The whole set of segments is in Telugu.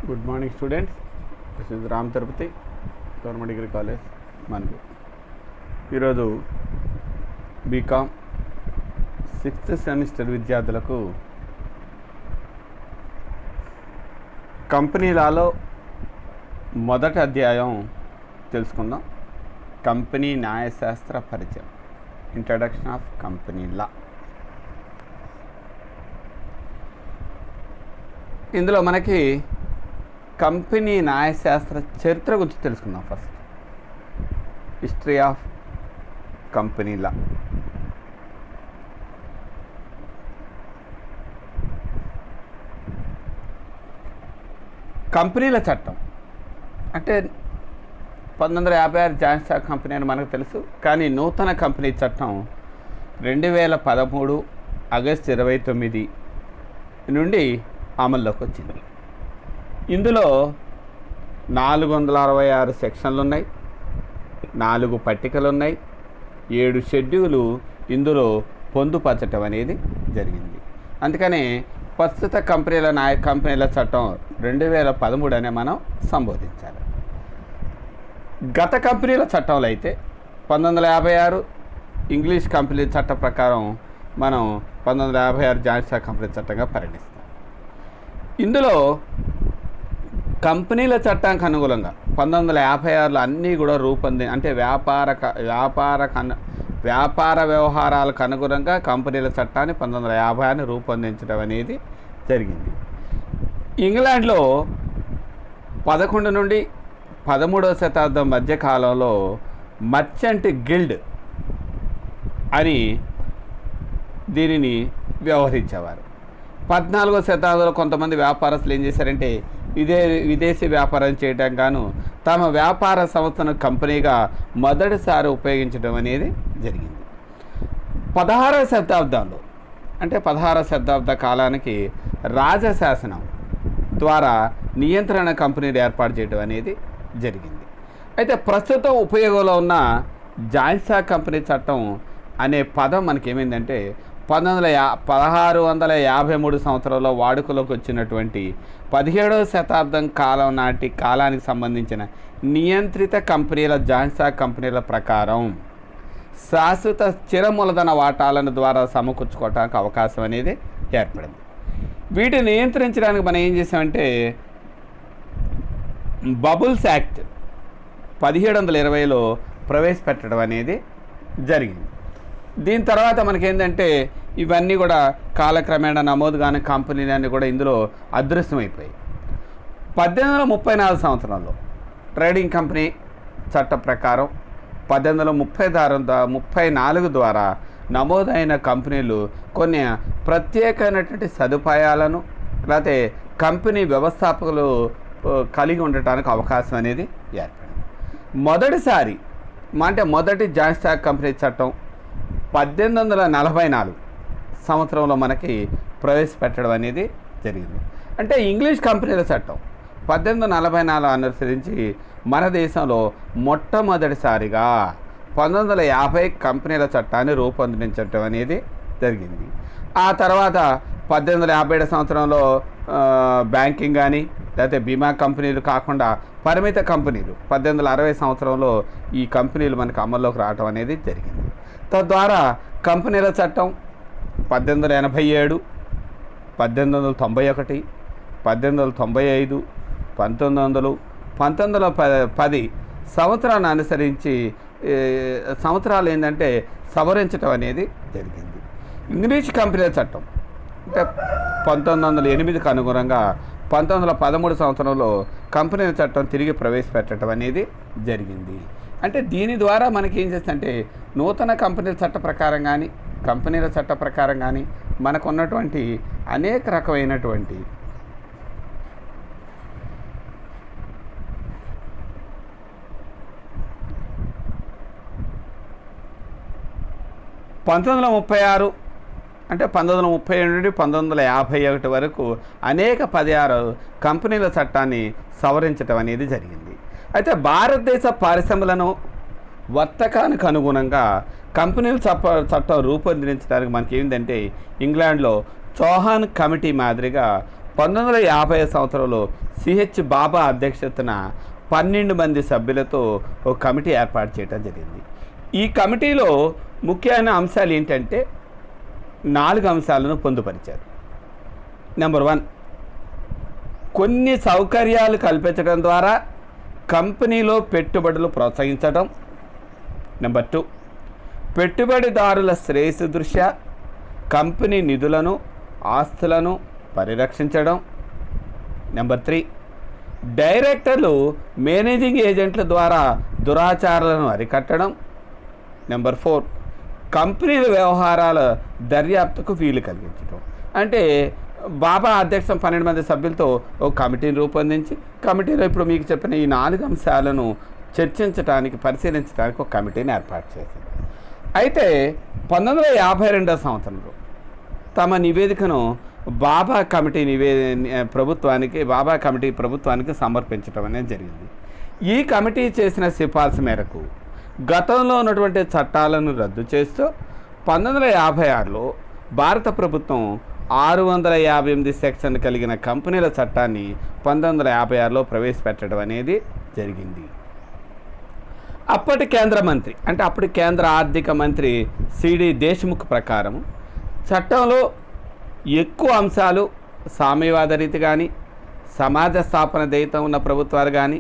Good morning students. This is Ram Tirupati government degree college మనకు ఈరోజు బీకామ్ 6th సెమిస్టర్ విద్యార్థులకు కంపెనీ లాలో మొదటి అధ్యాయం తెలుసుకుందాం. కంపెనీ న్యాయశాస్త్ర పరిచయం, ఇంట్రడక్షన్ ఆఫ్ కంపెనీ లా. ఇందులో మనకి కంపెనీ న్యాయశాస్త్ర చరిత్ర గురించి తెలుసుకుందాం. First history of company law. కంపెనీల చట్టం అంటే 1956 జాయింట్ స్టాక్ కంపెనీ అని మనకు తెలుసు. కానీ నూతన కంపెనీ చట్టం 2013 ఆగస్టు 29 నుండి అమల్లోకి వచ్చింది. ఇందులో 466 సెక్షన్లు ఉన్నాయి, 4 పట్టికలు ఉన్నాయి, 7 షెడ్యూలు ఇందులో పొందుపరచటం అనేది జరిగింది. అందుకని ప్రస్తుత కంపెనీల చట్టం 2013 అనే మనం సంబోధించాలి. గత కంపెనీల చట్టంలో అయితే 1956 ఇంగ్లీష్ కంపెనీ చట్ట ప్రకారం మనం 1956 జాయింట్ స్టాక్ కంపెనీ చట్టంగా పరిగణిస్తాం. ఇందులో కంపెనీల చట్టానికి అనుగుణంగా 1956లో అన్నీ కూడా అంటే వ్యాపార వ్యవహారాలకు అనుగుణంగా కంపెనీల చట్టాన్ని 1956 రూపొందించడం అనేది జరిగింది. ఇంగ్లాండ్లో 11 నుండి 13వ శతాబ్దం మధ్య కాలంలో మర్చెంట్ గిల్డ్ అని దీనిని వ్యవహరించేవారు. 14వ శతాబ్దంలో కొంతమంది వ్యాపారస్తులు ఏం చేశారంటే విదేశీ వ్యాపారం చేయడం గాను తమ వ్యాపార సంస్థను కంపెనీగా మొదటిసారి ఉపయోగించడం అనేది జరిగింది. 16వ శతాబ్దంలో అంటే 16వ శతాబ్ద కాలానికి రాజశాసనం ద్వారా నియంత్రణ కంపెనీలు ఏర్పాటు చేయడం అనేది జరిగింది. అయితే ప్రస్తుతం ఉపయోగంలో ఉన్న జాయింట్ స్టాక్ కంపెనీ చట్టం అనే పదం మనకేమైందంటే 1653 సంవత్సరంలో వాడుకలోకి వచ్చినటువంటి 17వ శతాబ్దం కాలం నాటి కాలానికి సంబంధించిన నియంత్రిత కంపెనీల జాయింట్ స్టాక్ కంపెనీల ప్రకారం శాశ్వత స్థిర మూలధన వాటాలను ద్వారా సమకూర్చుకోవడానికి అవకాశం అనేది ఏర్పడింది. వీటిని నియంత్రించడానికి మనం ఏం చేసామంటే బబుల్స్ యాక్ట్ 1720లో ప్రవేశపెట్టడం అనేది జరిగింది. దీని తర్వాత మనకేంటంటే ఇవన్నీ కూడా కాలక్రమేణా నమోదు కాని కంపెనీలన్నీ కూడా ఇందులో అదృశ్యమైపోయాయి. 1834 సంవత్సరంలో ట్రేడింగ్ కంపెనీ చట్ట ప్రకారం 1834 ద్వారా నమోదైన కంపెనీలు కొన్ని ప్రత్యేకమైనటువంటి సదుపాయాలను లేకపోతే కంపెనీ వ్యవస్థాపకులు కలిగి ఉండటానికి అవకాశం అనేది ఏర్పడింది. మొదటి జాయింట్ స్టాక్ కంపెనీ చట్టం 1844 సంవత్సరంలో మనకి ప్రవేశపెట్టడం అనేది జరిగింది. అంటే ఇంగ్లీష్ కంపెనీల చట్టం 1844 అనుసరించి మన దేశంలో మొట్టమొదటిసారిగా 1950 కంపెనీల చట్టాన్ని రూపొందించడం అనేది జరిగింది. ఆ తర్వాత 1857 సంవత్సరంలో బ్యాంకింగ్ కానీ లేకపోతే బీమా కంపెనీలు కాకుండా పరిమిత కంపెనీలు 1860 సంవత్సరంలో ఈ కంపెనీలు మనకు అమల్లోకి రావడం అనేది జరిగింది. తద్వారా కంపెనీల చట్టం 1887, 1891, 1895, 1900, 1910 సంవత్సరాన్ని అనుసరించి సంవత్సరాలు ఏంటంటే సవరించడం అనేది జరిగింది. ఇంగ్లీష్ కంపెనీల చట్టం అంటే 1908కు అనుగుణంగా 1913 సంవత్సరంలో కంపెనీల చట్టం తిరిగి ప్రవేశపెట్టడం అనేది జరిగింది. అంటే దీని ద్వారా మనకి ఏం చేస్తుందంటే నూతన కంపెనీల చట్ట ప్రకారం కానీ కంపెనీల చట్ట ప్రకారం కానీ మనకు ఉన్నటువంటి అనేక రకమైనటువంటి అంటే 1937 నుండి 1951 వరకు అనేక 16 కంపెనీల చట్టాన్ని సవరించడం అనేది జరిగింది. అయితే భారతదేశ పరిశ్రమలను వర్తకానికి అనుగుణంగా కంపెనీల చట్టం రూపొందించడానికి మనకి ఏంటంటే ఇంగ్లాండ్లో చౌహాన్ కమిటీ మాదిరిగా 1950 సంవత్సరంలో సిహెచ్ బాబా అధ్యక్షతన 12 మంది సభ్యులతో ఒక కమిటీ ఏర్పాటు చేయడం జరిగింది. ఈ కమిటీలో ముఖ్యమైన అంశాలు ఏంటంటే 4 అంశాలను పొందుపరిచారు. నెంబర్ 1, కొన్ని సౌకర్యాలు కల్పించడం ద్వారా కంపెనీలో పెట్టుబడులు ప్రోత్సహించడం. నెంబర్ 2, పెట్టుబడిదారుల శ్రేయస్సు దృష్ట్యా కంపెనీ నిధులను ఆస్తులను పరిరక్షించడం. నెంబర్ 3, డైరెక్టర్లు మేనేజింగ్ ఏజెంట్ల ద్వారా దురాచారాలను అరికట్టడం. నెంబర్ 4, కంపెనీల వ్యవహారాల దర్యాప్తుకు వీలు కలిగించడం. అంటే బాబా అధ్యక్షం 12 మంది సభ్యులతో ఒక కమిటీని రూపొందించి కమిటీలో ఇప్పుడు మీకు చెప్పిన ఈ 4 అంశాలను చర్చించడానికి పరిశీలించడానికి ఒక కమిటీని ఏర్పాటు చేసింది. అయితే 1952 సంవత్సరంలో తమ నివేదికను బాబా కమిటీ ప్రభుత్వానికి సమర్పించడం అనేది జరిగింది. ఈ కమిటీ చేసిన సిఫార్సు మేరకు గతంలో ఉన్నటువంటి చట్టాలను రద్దు చేస్తూ 1956లో భారత ప్రభుత్వం 658 సెక్షన్ కలిగిన కంపెనీల చట్టాన్ని 1956లో ప్రవేశపెట్టడం అనేది జరిగింది. అప్పటి కేంద్ర మంత్రి అంటే అప్పటి కేంద్ర ఆర్థిక మంత్రి సిడి దేశ్ముఖ్ ప్రకారం చట్టంలో ఎక్కువ అంశాలు సామ్యవాద రీతి కానీ సమాజ స్థాపన దైతం ఉన్న ప్రభుత్వాలు కానీ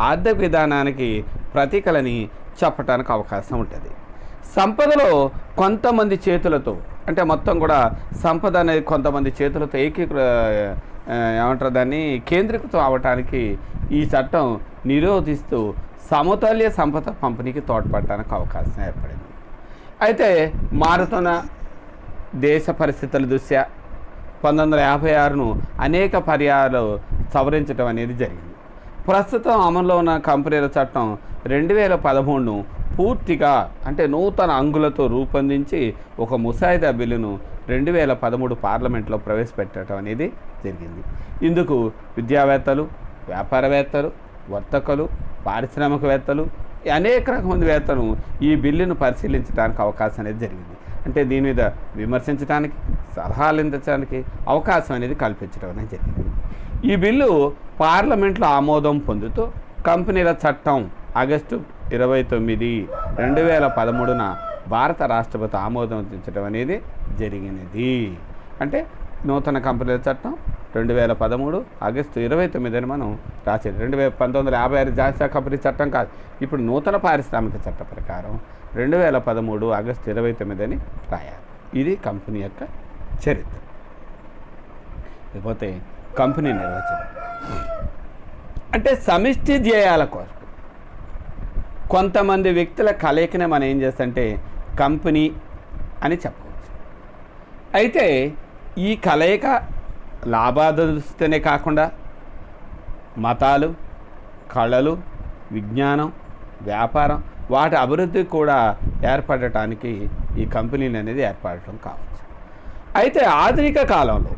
ఆర్థిక విధానానికి ప్రతీకలని చెప్పడానికి అవకాశం ఉంటుంది. సంపదలో కొంతమంది చేతులతో అంటే మొత్తం కూడా సంపద అనేది కొంతమంది చేతులతో ఏమంటారు దాన్ని కేంద్రీకృతం అవటానికి ఈ చట్టం నిరోధిస్తూ సమతుల్య సంపద పంపిణీకి తోడ్పడటానికి అవకాశం ఏర్పడింది. అయితే మారుతున్న దేశ పరిస్థితుల దృష్ట్యా 1956ను అనేక పర్యాలు సవరించడం అనేది జరిగింది. ప్రస్తుతం అమల్లో ఉన్న కంపెనీల చట్టం 2013ను పూర్తిగా అంటే నూతన అంగులతో రూపొందించి ఒక ముసాయిదా బిల్లును 2013 పార్లమెంట్లో ప్రవేశపెట్టడం అనేది జరిగింది. ఇందుకు విద్యావేత్తలు, వ్యాపారవేత్తలు, వర్తకులు, పారిశ్రామికవేత్తలు అనేక రకమైన వేత్తలు ఈ బిల్లును పరిశీలించడానికి అవకాశం అనేది జరిగింది. అంటే దీని మీద విమర్శించడానికి, సలహాలు అందించడానికి అవకాశం అనేది కల్పించడం అనేది జరిగింది. ఈ బిల్లు పార్లమెంట్లో ఆమోదం పొందుతూ కంపెనీల చట్టం ఆగస్టు 29, 2013న భారత రాష్ట్రపతి ఆమోదించడం అనేది జరిగినది. అంటే నూతన కంపెనీల చట్టం 2013 ఆగస్టు 29 మనం రాసేది. 1956 జాతీయ కంపెనీ చట్టం కాదు, ఇప్పుడు నూతన పారిశ్రామిక చట్ట ప్రకారం 2013 ఆగస్టు 29 అని రాయాలి. ఇది కంపెనీ యొక్క చరిత్ర. లేకపోతే కంపెనీ నిర్వచనం అంటే సమిష్టి ధ్యేయాల కోసం కొంతమంది వ్యక్తుల కలయికనే మనం ఏం చేస్తామంటే కంపెనీ అని చెప్పవచ్చు. అయితే ఈ కలయిక లాభాదృష్టినే కాకుండా మతాలు, కళలు, విజ్ఞానం, వ్యాపారం వాటి అభివృద్ధి కూడా ఏర్పడటానికి ఈ కంపెనీలు అనేది ఏర్పడటం కావచ్చు. అయితే ఆధునిక కాలంలో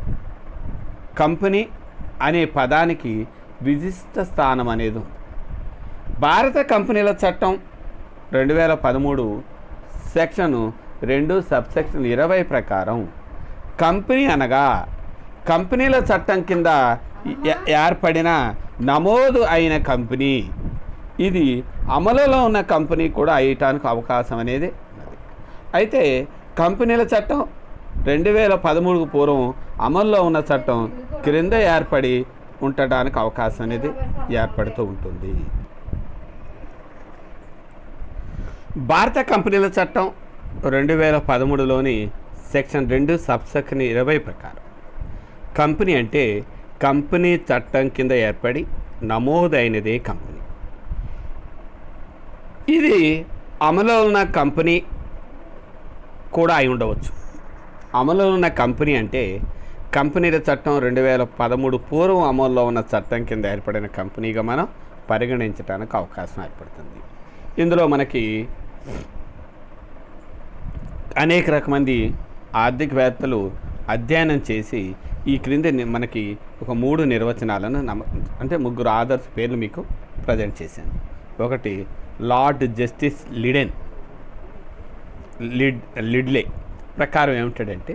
కంపెనీ అనే పదానికి విశిష్ట స్థానం అనేది ఉంది. భారత కంపెనీల చట్టం 2013 సెక్షన్ 2 సబ్సెక్షన్ 20 ప్రకారం కంపెనీ అనగా కంపెనీల చట్టం కింద ఏర్పడిన నమోదు అయిన కంపెనీ. ఇది అమలులో ఉన్న కంపెనీ కూడా అయ్యటానికి అవకాశం అనేది ఉన్నది. అయితే కంపెనీల చట్టం 2013కు పూర్వం అమల్లో ఉన్న చట్టం క్రింద ఏర్పడి ఉండటానికి అవకాశం అనేది ఏర్పడుతూ ఉంటుంది. భారత కంపెనీల చట్టం 2013లోని సెక్షన్ 2 సబ్సెక్షన్ 20 ప్రకారం కంపెనీ అంటే కంపెనీ చట్టం కింద ఏర్పడి నమోదైనదే కంపెనీ. ఇది అమలు ఉన్న కంపెనీ కూడా అయి ఉండవచ్చు. అమలు ఉన్న కంపెనీ అంటే కంపెనీల చట్టం 2013 పూర్వం అమల్లో ఉన్న చట్టం కింద ఏర్పడిన కంపెనీగా మనం పరిగణించడానికి అవకాశం ఏర్పడుతుంది. ఇందులో మనకి అనేక రకమంది ఆర్థికవేత్తలు అధ్యయనం చేసి ఈ క్రింద మనకి ఒక 3 నిర్వచనాలను అంటే 3 ఆదర్శ పేర్లు మీకు ప్రజెంట్ చేశాను. ఒకటి లార్డ్ జస్టిస్ లిడ్లే ప్రకారం ఏమిటంటే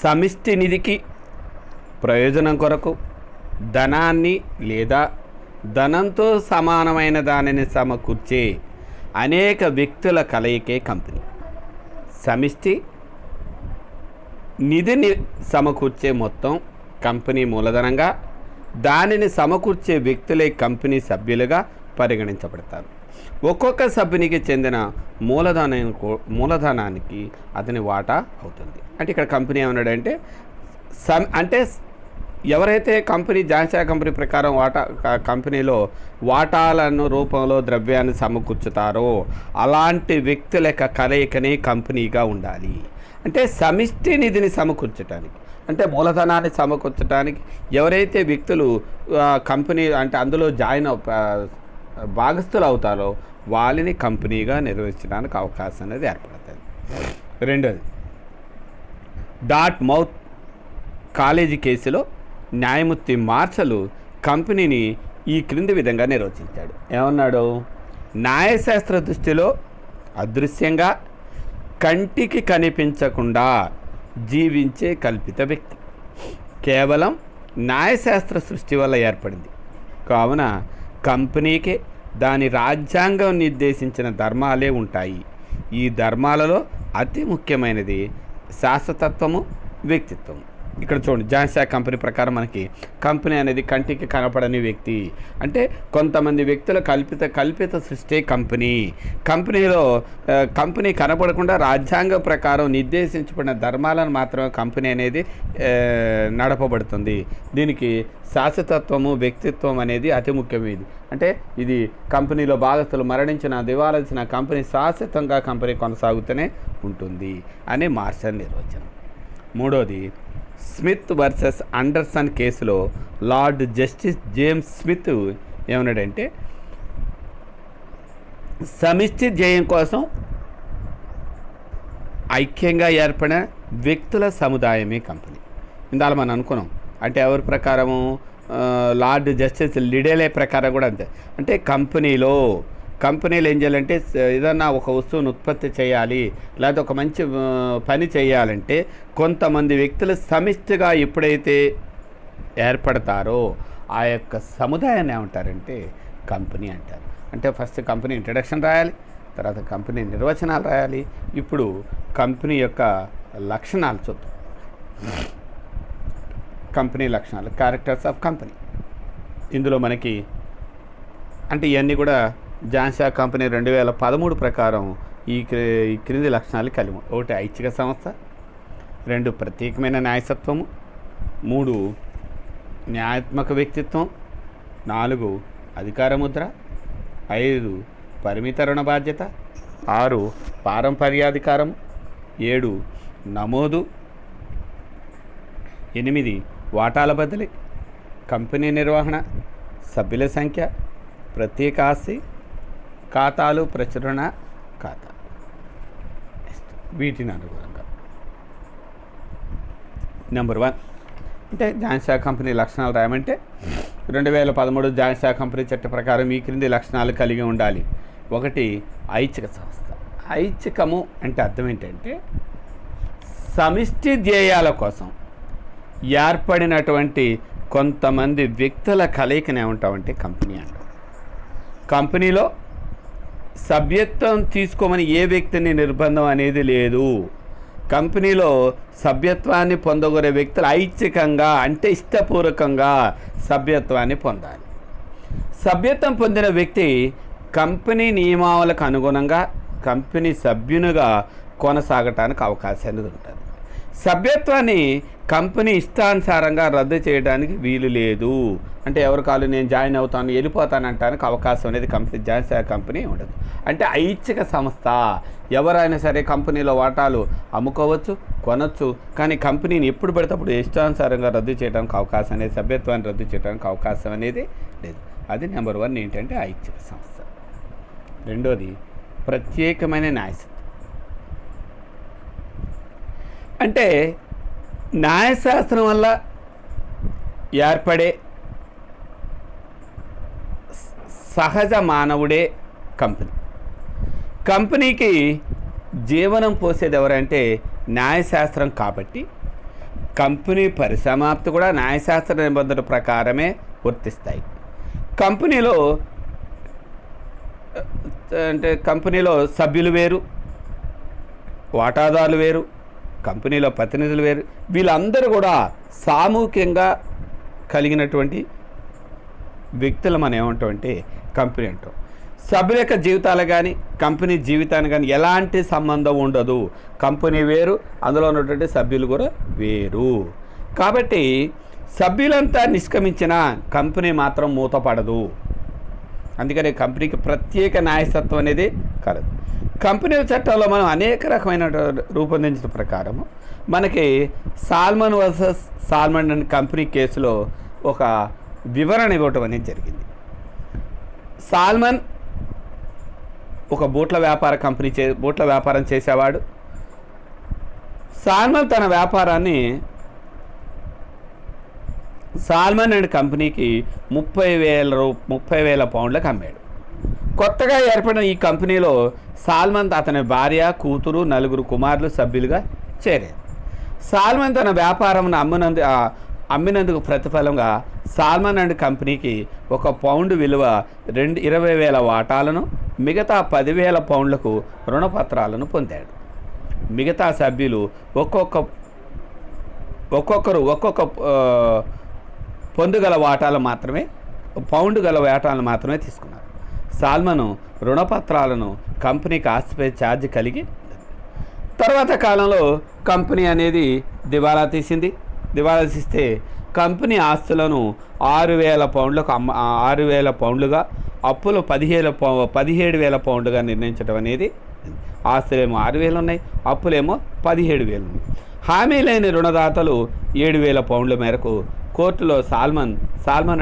సమిష్టి నిధికి ప్రయోజనం కొరకు ధనాన్ని లేదా ధనంతో సమానమైన దానిని సమకూర్చే అనేక వ్యక్తుల కలయికే కంపెనీ. సమిష్టి నిధిని సమకూర్చే మొత్తం కంపెనీ మూలధనంగా, దానిని సమకూర్చే వ్యక్తులే కంపెనీ సభ్యులుగా పరిగణించబడతారు. ఒక్కొక్క సభ్యునికి చెందిన మూలధనానికి అతని వాటా అవుతుంది. అంటే ఇక్కడ కంపెనీ ఏమన్నాడంటే అంటే ఎవరైతే కంపెనీ జాన్సా కంపెనీ ప్రకారం కంపెనీలో వాటాలను రూపంలో ద్రవ్యాన్ని సమకూర్చుతారో అలాంటి వ్యక్తుల యొక్క కలయికనే కంపెనీగా ఉండాలి. అంటే సమిష్టి నిధిని సమకూర్చడానికి, అంటే మూలధనాన్ని సమకూర్చడానికి ఎవరైతే వ్యక్తులు కంపెనీ అంటే అందులో భాగస్థులు అవుతారో వాళ్ళని కంపెనీగా నిర్వహించడానికి అవకాశం అనేది ఏర్పడుతుంది. రెండోది, డార్ట్మౌత్ కాలేజీ కేసులో న్యాయమూర్తి మార్షల్ కంపెనీని ఈ క్రింది విధంగా నిర్వచించాడు. ఏమన్నాడు? న్యాయశాస్త్ర దృష్టిలో అదృశ్యంగా కంటికి కనిపించకుండా జీవించే కల్పిత వ్యక్తి, కేవలం న్యాయశాస్త్ర సృష్టి వల్ల ఏర్పడింది. కావున కంపెనీకి దాని రాజ్యాంగం నిర్దేశించిన ధర్మాలే ఉంటాయి. ఈ ధర్మాలలో అతి ముఖ్యమైనది శాశ్వతత్వము, వ్యక్తిత్వము. ఇక్కడ చూడండి, జాన్సా కంపెనీ ప్రకారం మనకి కంపెనీ అనేది కంటికి కనపడని వ్యక్తి. అంటే కొంతమంది వ్యక్తుల కల్పిత సృష్టి కంపెనీలో కంపెనీ కనపడకుండా రాజ్యాంగం ప్రకారం నిర్దేశించబడిన ధర్మాలను మాత్రమే కంపెనీ అనేది నడపబడుతుంది. దీనికి శాశ్వతత్వము, వ్యక్తిత్వం అనేది అతి ముఖ్యమైనది. అంటే ఇది కంపెనీలో భాగస్తులు మరణించిన, దివాళించిన కంపెనీ శాశ్వతంగా కంపెనీ కొనసాగుతూనే ఉంటుంది అని మార్షల్ నిర్వచనం. మూడోది, స్మిత్ వర్సెస్ అండర్సన్ కేసులో లార్డ్ జస్టిస్ జేమ్స్ స్మిత్ ఏమన్నాడంటే సమిష్టి ధ్యేయం కోసం ఐక్యంగా ఏర్పడిన వ్యక్తుల సముదాయమే కంపెనీ. ఇందాక మనం అనుకున్నాం. అంటే ఎవరి ప్రకారము? లార్డ్ జస్టిస్ లిడేలే ప్రకారం కూడా అంతే. అంటే కంపెనీలు ఏం చేయాలంటే ఏదన్నా ఒక వస్తువును ఉత్పత్తి చేయాలి, లేకపోతే ఒక మంచి పని చేయాలంటే కొంతమంది వ్యక్తులు సమిష్టిగా ఎప్పుడైతే ఏర్పడతారో ఆ యొక్క సముదాయాన్ని ఏమంటారంటే కంపెనీ అంటారు. అంటే ఫస్ట్ కంపెనీ ఇంట్రడక్షన్ రాయాలి, తర్వాత కంపెనీ నిర్వచనాలు రాయాలి. ఇప్పుడు కంపెనీ యొక్క లక్షణాలు చూద్దాం. కంపెనీ లక్షణాలు, క్యారెక్టర్స్ ఆఫ్ కంపెనీ. ఇందులో మనకి అంటే ఇవన్నీ కూడా జాన్సా కంపెనీ 2013 ప్రకారం ఈ క్రింది లక్షణాలు కలిగి. 1 ఐచ్ఛిక సంస్థ, 2 ప్రత్యేకమైన న్యాయసత్వము, 3 న్యాయాత్మక వ్యక్తిత్వం, 4 అధికార ముద్ర, 5 పరిమిత రుణ బాధ్యత, 6 పారంపర్యాధికారం, 7 నమోదు, 8 వాటాల బదిలీ, కంపెనీ నిర్వహణ, సభ్యుల సంఖ్య, ప్రత్యేక ఆస్తి, ఖాతాలు, ప్రచురణ ఖాతా. వీటిని అనుగుణంగా నెంబర్ 1 అంటే జాన్సా కంపెనీ లక్షణాలు రాయమంటే 2013 జాన్సా కంపెనీ చట్ట ప్రకారం ఈ క్రింది లక్షణాలు కలిగి ఉండాలి. 1 ఐచ్ఛిక సంస్థ. ఐచ్ఛికము అంటే అర్థం ఏంటంటే సమిష్టి ధ్యేయాల కోసం ఏర్పడినటువంటి కొంతమంది వ్యక్తుల కలయికనే ఉంటామంటే కంపెనీ అంటాం. కంపెనీలో సభ్యత్వం తీసుకోమని ఏ వ్యక్తిని నిర్బంధం అనేది లేదు. కంపెనీలో సభ్యత్వాన్ని పొందగోరే వ్యక్తులు ఐచ్ఛికంగా అంటే ఇష్టపూర్వకంగా సభ్యత్వాన్ని పొందాలి. సభ్యత్వం పొందిన వ్యక్తి కంపెనీ నియమావళికి అనుగుణంగా కంపెనీ సభ్యునిగా కొనసాగటానికి అవకాశం అనేది ఉంటుంది. సభ్యత్వాన్ని కంపెనీ ఇష్టానుసారంగా రద్దు చేయడానికి వీలు లేదు. అంటే ఎవరి కాళ్ళు నేను జాయిన్ అవుతాను, వెళ్ళిపోతాను అంటానికి అవకాశం అనేది జాన్సా కంపెనీ ఉండదు. అంటే ఐచ్ఛిక సంస్థ. ఎవరైనా సరే కంపెనీలో వాటాలు అమ్ముకోవచ్చు, కొనవచ్చు, కానీ కంపెనీని ఎప్పుడు పడితే అప్పుడు ఇష్టానుసారంగా రద్దు చేయడానికి అవకాశం అనేది, సభ్యత్వాన్ని రద్దు చేయడానికి అవకాశం అనేది లేదు. అది నెంబర్ 1 ఏంటంటే ఐచ్ఛిక సంస్థ. రెండోది ప్రత్యేకమైన న్యాయసత్వం. అంటే న్యాయశాస్త్రం వల్ల ఏర్పడే సహజ మానవుడే కంపెనీ. కంపెనీకి జీవనం పోసేది ఎవరంటే న్యాయశాస్త్రం. కాబట్టి కంపెనీ పరిసమాప్తి కూడా న్యాయశాస్త్ర నిబంధనల ప్రకారమే వర్తిస్తాయి. కంపెనీలో సభ్యులు వేరు, వాటాదారులు వేరు, కంపెనీలో ప్రతినిధులు వేరు. వీళ్ళందరూ కూడా సామూహికంగా కలిగినటువంటి వ్యక్తులు మనం ఏమంటామంటే కంపెనీ అంటాం. సభ్యుల యొక్క జీవితాలు కానీ కంపెనీ జీవితానికి కానీ ఎలాంటి సంబంధం ఉండదు. కంపెనీ వేరు, అందులో ఉన్నటువంటి సభ్యులు కూడా వేరు. కాబట్టి సభ్యులంతా నిష్క్రమించిన కంపెనీ మాత్రం మూతపడదు. అందుకని కంపెనీకి ప్రత్యేక న్యాయసత్వం అనేది కలదు. కంపెనీల చట్టంలో మనం అనేక రకమైన రూపొందించిన ప్రకారము మనకి Salomon versus Salomon and company కేసులో ఒక వివరణ ఇవ్వటం అనేది జరిగింది. సాల్మన్ ఒక బూట్ల వ్యాపారం చేసేవాడు. సాల్మన్ తన వ్యాపారాన్ని సాల్మన్ అండ్ కంపెనీకి 30,000 పౌండ్లకు అమ్మాడు. కొత్తగా ఏర్పడిన ఈ కంపెనీలో సాల్మన్ అతని భార్య, కూతురు, 4 కుమారులు సభ్యులుగా చేరారు. సాల్మన్ తన వ్యాపారం అమ్మినందుకు ప్రతిఫలంగా సాల్మన్ అండ్ కంపెనీకి 1 పౌండ్ విలువ 20,000 వాటాలను, మిగతా 10,000 పౌండ్లకు రుణపత్రాలను పొందాడు. మిగతా సభ్యులు ఒక్కొక్కరు పౌండ్ గల వాటాలు మాత్రమే తీసుకున్నారు. సాల్మన్ రుణపత్రాలను కంపెనీకి ఆస్తిపై ఛార్జ్ కలిగి తర్వాత కాలంలో కంపెనీ అనేది దివాలా తీస్తే కంపెనీ ఆస్తులను 6,000 పౌండ్లుగా, అప్పులు 17,000 పౌండ్లుగా నిర్ణయించడం అనేది. ఆస్తులేమో 6,000 ఉన్నాయి, అప్పులేమో 17,000 ఉన్నాయి. హామీ లేని రుణదాతలు 7,000 పౌండ్ల మేరకు కోర్టులో సాల్మన్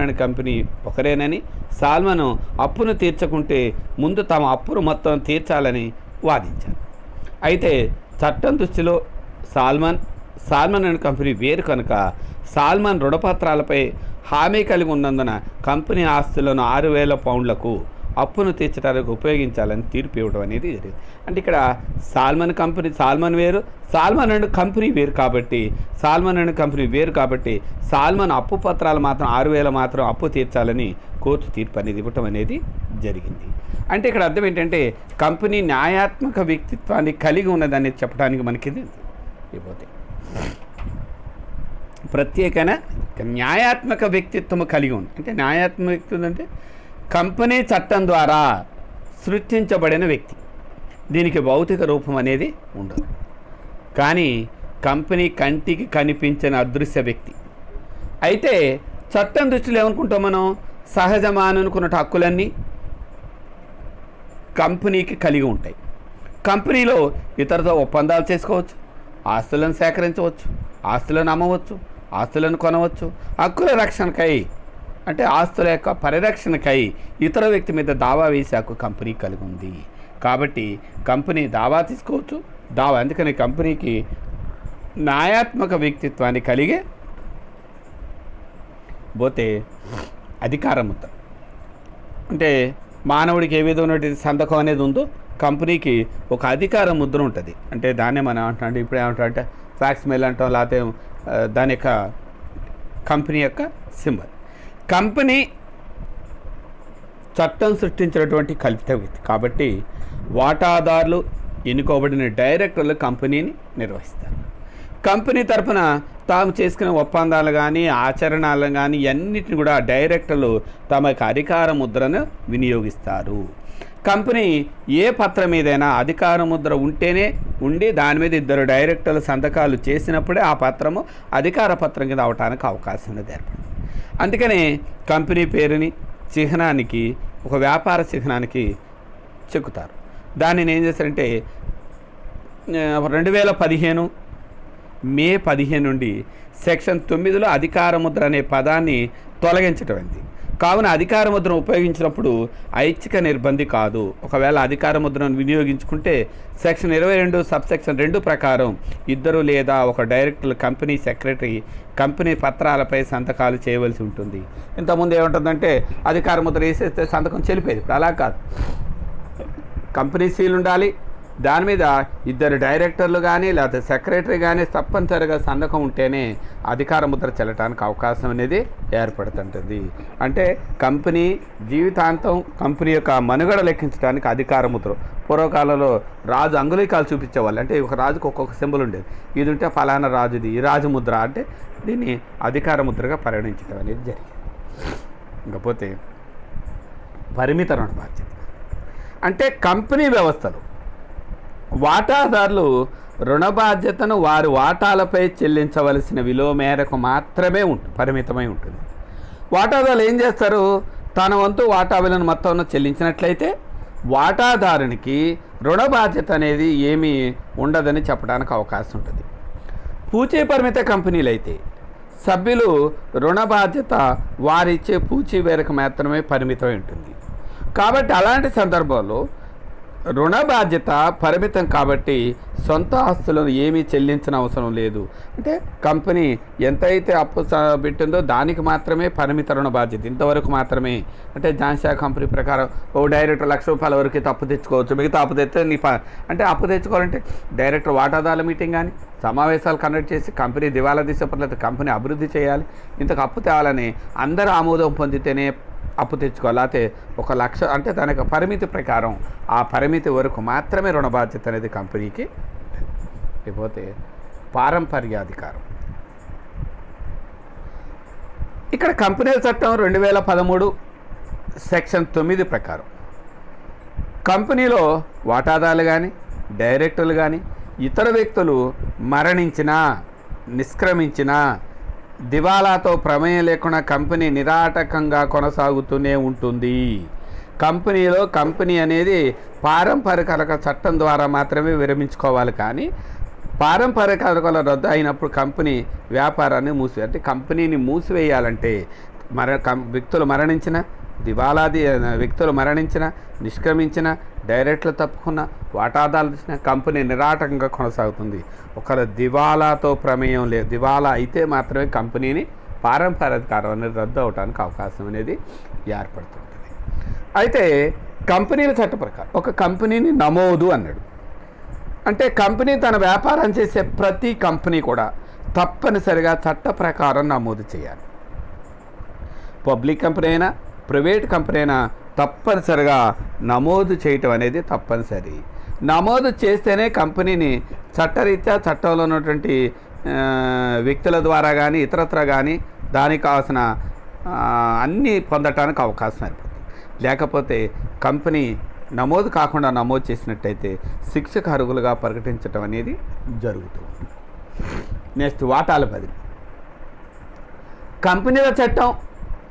అండ్ కంపెనీ ఒకరేనని, సాల్మన్ అప్పును తీర్చకుంటే ముందు తమ అప్పును మొత్తం తీర్చాలని వాదించారు. అయితే చట్టం దృష్టిలో సాల్మన్ అండ్ కంపెనీ వేరు కనుక సాల్మన్ రుణపత్రాలపై హామీ కలిగి ఉన్నందున కంపెనీ ఆస్తులను 6,000 పౌండ్లకు అప్పును తీర్చడానికి ఉపయోగించాలని తీర్పు ఇవ్వడం అనేది జరిగింది. అంటే ఇక్కడ సాల్మన్ వేరు, సాల్మన్ అండ్ కంపెనీ వేరు కాబట్టి సాల్మన్ అప్పు పత్రాలు మాత్రం 6,000 మాత్రం అప్పు తీర్చాలని కోర్టు తీర్పు అనేది ఇవ్వటం అనేది జరిగింది. అంటే ఇక్కడ అర్థం ఏంటంటే కంపెనీ న్యాయాత్మక వ్యక్తిత్వాన్ని కలిగి ఉన్నదని చెప్పడానికి మనకి ఇది ఇవ్వదు. ప్రత్యేకమైన న్యాయాత్మక వ్యక్తిత్వం కలిగి ఉంది. అంటే న్యాయాత్మక వ్యక్తిత్వం అంటే కంపెనీ చట్టం ద్వారా సృష్టించబడిన వ్యక్తి. దీనికి భౌతిక రూపం అనేది ఉండదు. కానీ కంపెనీ కంటికి కనిపించిన అదృశ్య వ్యక్తి. అయితే చట్టం దృష్టిలో ఏమనుకుంటాం మనం, సహజమాననుకున్న హక్కులన్నీ కంపెనీకి కలిగి ఉంటాయి. కంపెనీలో ఇతరులతో ఒప్పందాలు చేసుకోవచ్చు, ఆస్తులను సేకరించవచ్చు, ఆస్తులను అమ్మవచ్చు, ఆస్తులను కొనవచ్చు. హక్కుల రక్షణకై అంటే ఆస్తుల యొక్క పరిరక్షణకై ఇతర వ్యక్తి మీద దావా వేసే హక్కు కంపెనీ కలిగి ఉంది. కాబట్టి కంపెనీ దావా తీసుకోవచ్చు. అందుకని కంపెనీకి న్యాయాత్మక వ్యక్తిత్వాన్ని కలిగే పోతే అధికార ముద్ర అంటే మానవుడికి ఏ విధమైన సంతకం అనేది ఉందో కంపెనీకి ఒక అధికార ముద్ర ఉంటుంది. అంటే దాన్నే మనం అంటాం, ఇప్పుడు ఏమంటారంటే ఫ్యాక్స్ మెయిల్ అంటాం, లేకపోతే దాని యొక్క కంపెనీ యొక్క సింబల్. కంపెనీ చట్టం సృష్టించినటువంటి కల్పిత వ్యక్తి కాబట్టి వాటాదారులు ఎన్నుకోబడిన డైరెక్టర్లు కంపెనీని నిర్వహిస్తారు. కంపెనీ తరఫున తాము చేసుకునే ఒప్పందాలు కానీ ఆచరణలు కానీ అన్నిటిని కూడా డైరెక్టర్లు తమ యొక్క అధికార ముద్రను వినియోగిస్తారు. కంపెనీ ఏ పత్రం మీదైనా అధికార ముద్ర ఉండి దాని మీద 2 డైరెక్టర్లు సంతకాలు చేసినప్పుడే ఆ పత్రము అధికార పత్రం కింద అవటానికి అవకాశం అనేది ఏర్పడింది. అందుకనే కంపెనీ పేరుని చిహ్నానికి ఒక వ్యాపార చిహ్నానికి చెక్కుతారు. దానిని ఏం చేస్తారంటే 2015 మే 15 నుండి సెక్షన్ 9లో అధికార ముద్ర అనే పదాన్ని తొలగించటం అయింది. కావున అధికార ముద్రను ఉపయోగించినప్పుడు ఐచ్ఛిక నిర్బంధి కాదు. ఒకవేళ అధికార ముద్రను వినియోగించుకుంటే సెక్షన్ 22 సబ్సెక్షన్ 2 ప్రకారం 2 లేదా 1 డైరెక్టర్లు కంపెనీ సెక్రటరీ కంపెనీ పత్రాలపై సంతకాలు చేయవలసి ఉంటుంది. ఇంతకుముందు ఏముంటుందంటే అధికార ముద్ర వేసేస్తే సంతకం చెల్లిపోయేది. ఇప్పుడు అలా కాదు. కంపెనీ సీల్ ఉండాలి, దాని మీద ఇద్దరు డైరెక్టర్లు కానీ లేకపోతే సెక్రటరీ కానీ తప్పనిసరిగా సంతకం ఉంటేనే అధికార ముద్ర చెల్లటానికి అవకాశం అనేది ఏర్పడుతుంటుంది. అంటే కంపెనీ జీవితాంతం కంపెనీ యొక్క మనుగడ లెక్కించడానికి అధికార ముద్ర. పూర్వకాలంలో రాజు అంగుళీకాలు చూపించేవాళ్ళు. అంటే ఒక రాజుకు ఒక్కొక్క సింబల్ ఉండేది. ఇది ఉంటే ఫలానా రాజుది, ఈ రాజముద్ర అంటే దీన్ని అధికార ముద్రగా పరిగణించడం అనేది జరిగింది. ఇకపోతే పరిమిత రుణ బాధ్యత అంటే కంపెనీ వ్యవస్థలు వాటాదారులు రుణ బాధ్యతను వారి వాటాలపై చెల్లించవలసిన విలువ మేరకు మాత్రమే పరిమితమై ఉంటుంది. వాటాదారులు ఏం చేస్తారు? తన వంతు వాటా విలువను మొత్తం చెల్లించినట్లయితే వాటాదారునికి రుణ బాధ్యత అనేది ఏమీ ఉండదని చెప్పడానికి అవకాశం ఉంటుంది. పూచీ పరిమిత కంపెనీలు అయితే సభ్యులు రుణ బాధ్యత వారిచ్చే పూచీ మేరకు మాత్రమే పరిమితమై ఉంటుంది. కాబట్టి అలాంటి సందర్భాల్లో రుణ బాధ్యత పరిమితం కాబట్టి సొంత ఆస్తులను ఏమీ చెల్లించిన అవసరం లేదు. అంటే కంపెనీ ఎంతైతే అప్పు పెట్టిందో దానికి మాత్రమే పరిమిత రుణ బాధ్యత, ఇంతవరకు మాత్రమే. అంటే ఝాన్సీ కంపెనీ ప్రకారం ఓ డైరెక్టర్ ₹1,00,000 వరకు అయితే అప్పు తెచ్చుకోవచ్చు, మిగతా అప్పు తెస్తే అంటే అప్పు తెచ్చుకోవాలంటే డైరెక్టర్ వాటాదారుల మీటింగ్ కానీ సమావేశాలు కండక్ట్ చేసి కంపెనీ దివాలా తీసేపట్లేదు, కంపెనీ అభివృద్ధి చేయాలి, ఇంతకు అప్పు తేవాలని అందరూ ఆమోదం పొందితేనే అప్పు తెచ్చుకోవాలి. అయితే ₹1,00,000 అంటే దానికి పరిమితి ప్రకారం ఆ పరిమితి వరకు మాత్రమే రుణ బాధ్యత అనేది కంపెనీకి. లేకపోతే పారంపర్యాధికారం. ఇక్కడ కంపెనీల చట్టం 2013 సెక్షన్ 9 ప్రకారం కంపెనీలో వాటాదారులు కానీ డైరెక్టర్లు కానీ ఇతర వ్యక్తులు మరణించినా నిష్క్రమించినా దివాలాతో ప్రమేయం లేకుండా కంపెనీ నిరాటకంగా కొనసాగుతూనే ఉంటుంది. కంపెనీలో కంపెనీ అనేది పారంపరిక చట్టం ద్వారా మాత్రమే విరమించుకోవాలి. కానీ పారంపరికాల రద్దు అయినప్పుడు కంపెనీ వ్యాపారాన్ని అంటే కంపెనీని మూసివేయాలంటే వ్యక్తులు మరణించిన వ్యక్తులు మరణించిన నిష్క్రమించిన డైరెక్టర్లు తప్పుకున్న వాటాదారులు కంపెనీ నిరాటకంగా కొనసాగుతుంది. ఒకవేళ దివాలాతో ప్రమేయం లేదు, దివాలా అయితే మాత్రమే కంపెనీని పారంపరికారం అనేది రద్దు అవడానికి అవకాశం అనేది ఏర్పడుతుంటుంది. అయితే కంపెనీల చట్ట ప్రకారం ఒక కంపెనీని నమోదు అన్నాడు. అంటే కంపెనీ తన వ్యాపారం చేసే ప్రతి కంపెనీ కూడా తప్పనిసరిగా చట్ట ప్రకారం నమోదు చేయాలి. పబ్లిక్ కంపెనీ అయినా ప్రైవేట్ కంపెనీ అయినా తప్పనిసరిగా నమోదు చేయటం అనేది తప్పనిసరి. నమోదు చేస్తేనే కంపెనీని చట్టరీత్యా చట్టంలో ఉన్నటువంటి వ్యక్తుల ద్వారా కానీ ఇతరత్ర కానీ దానికి కావాల్సిన అన్నీ పొందటానికి అవకాశం ఏర్పడుతుంది. లేకపోతే కంపెనీ నమోదు కాకుండా నమోదు చేసినట్టయితే శిక్షకు అర్హులుగా ప్రకటించడం అనేది జరుగుతుంది. నెక్స్ట్ వాటాల బదిలీ. కంపెనీల చట్టం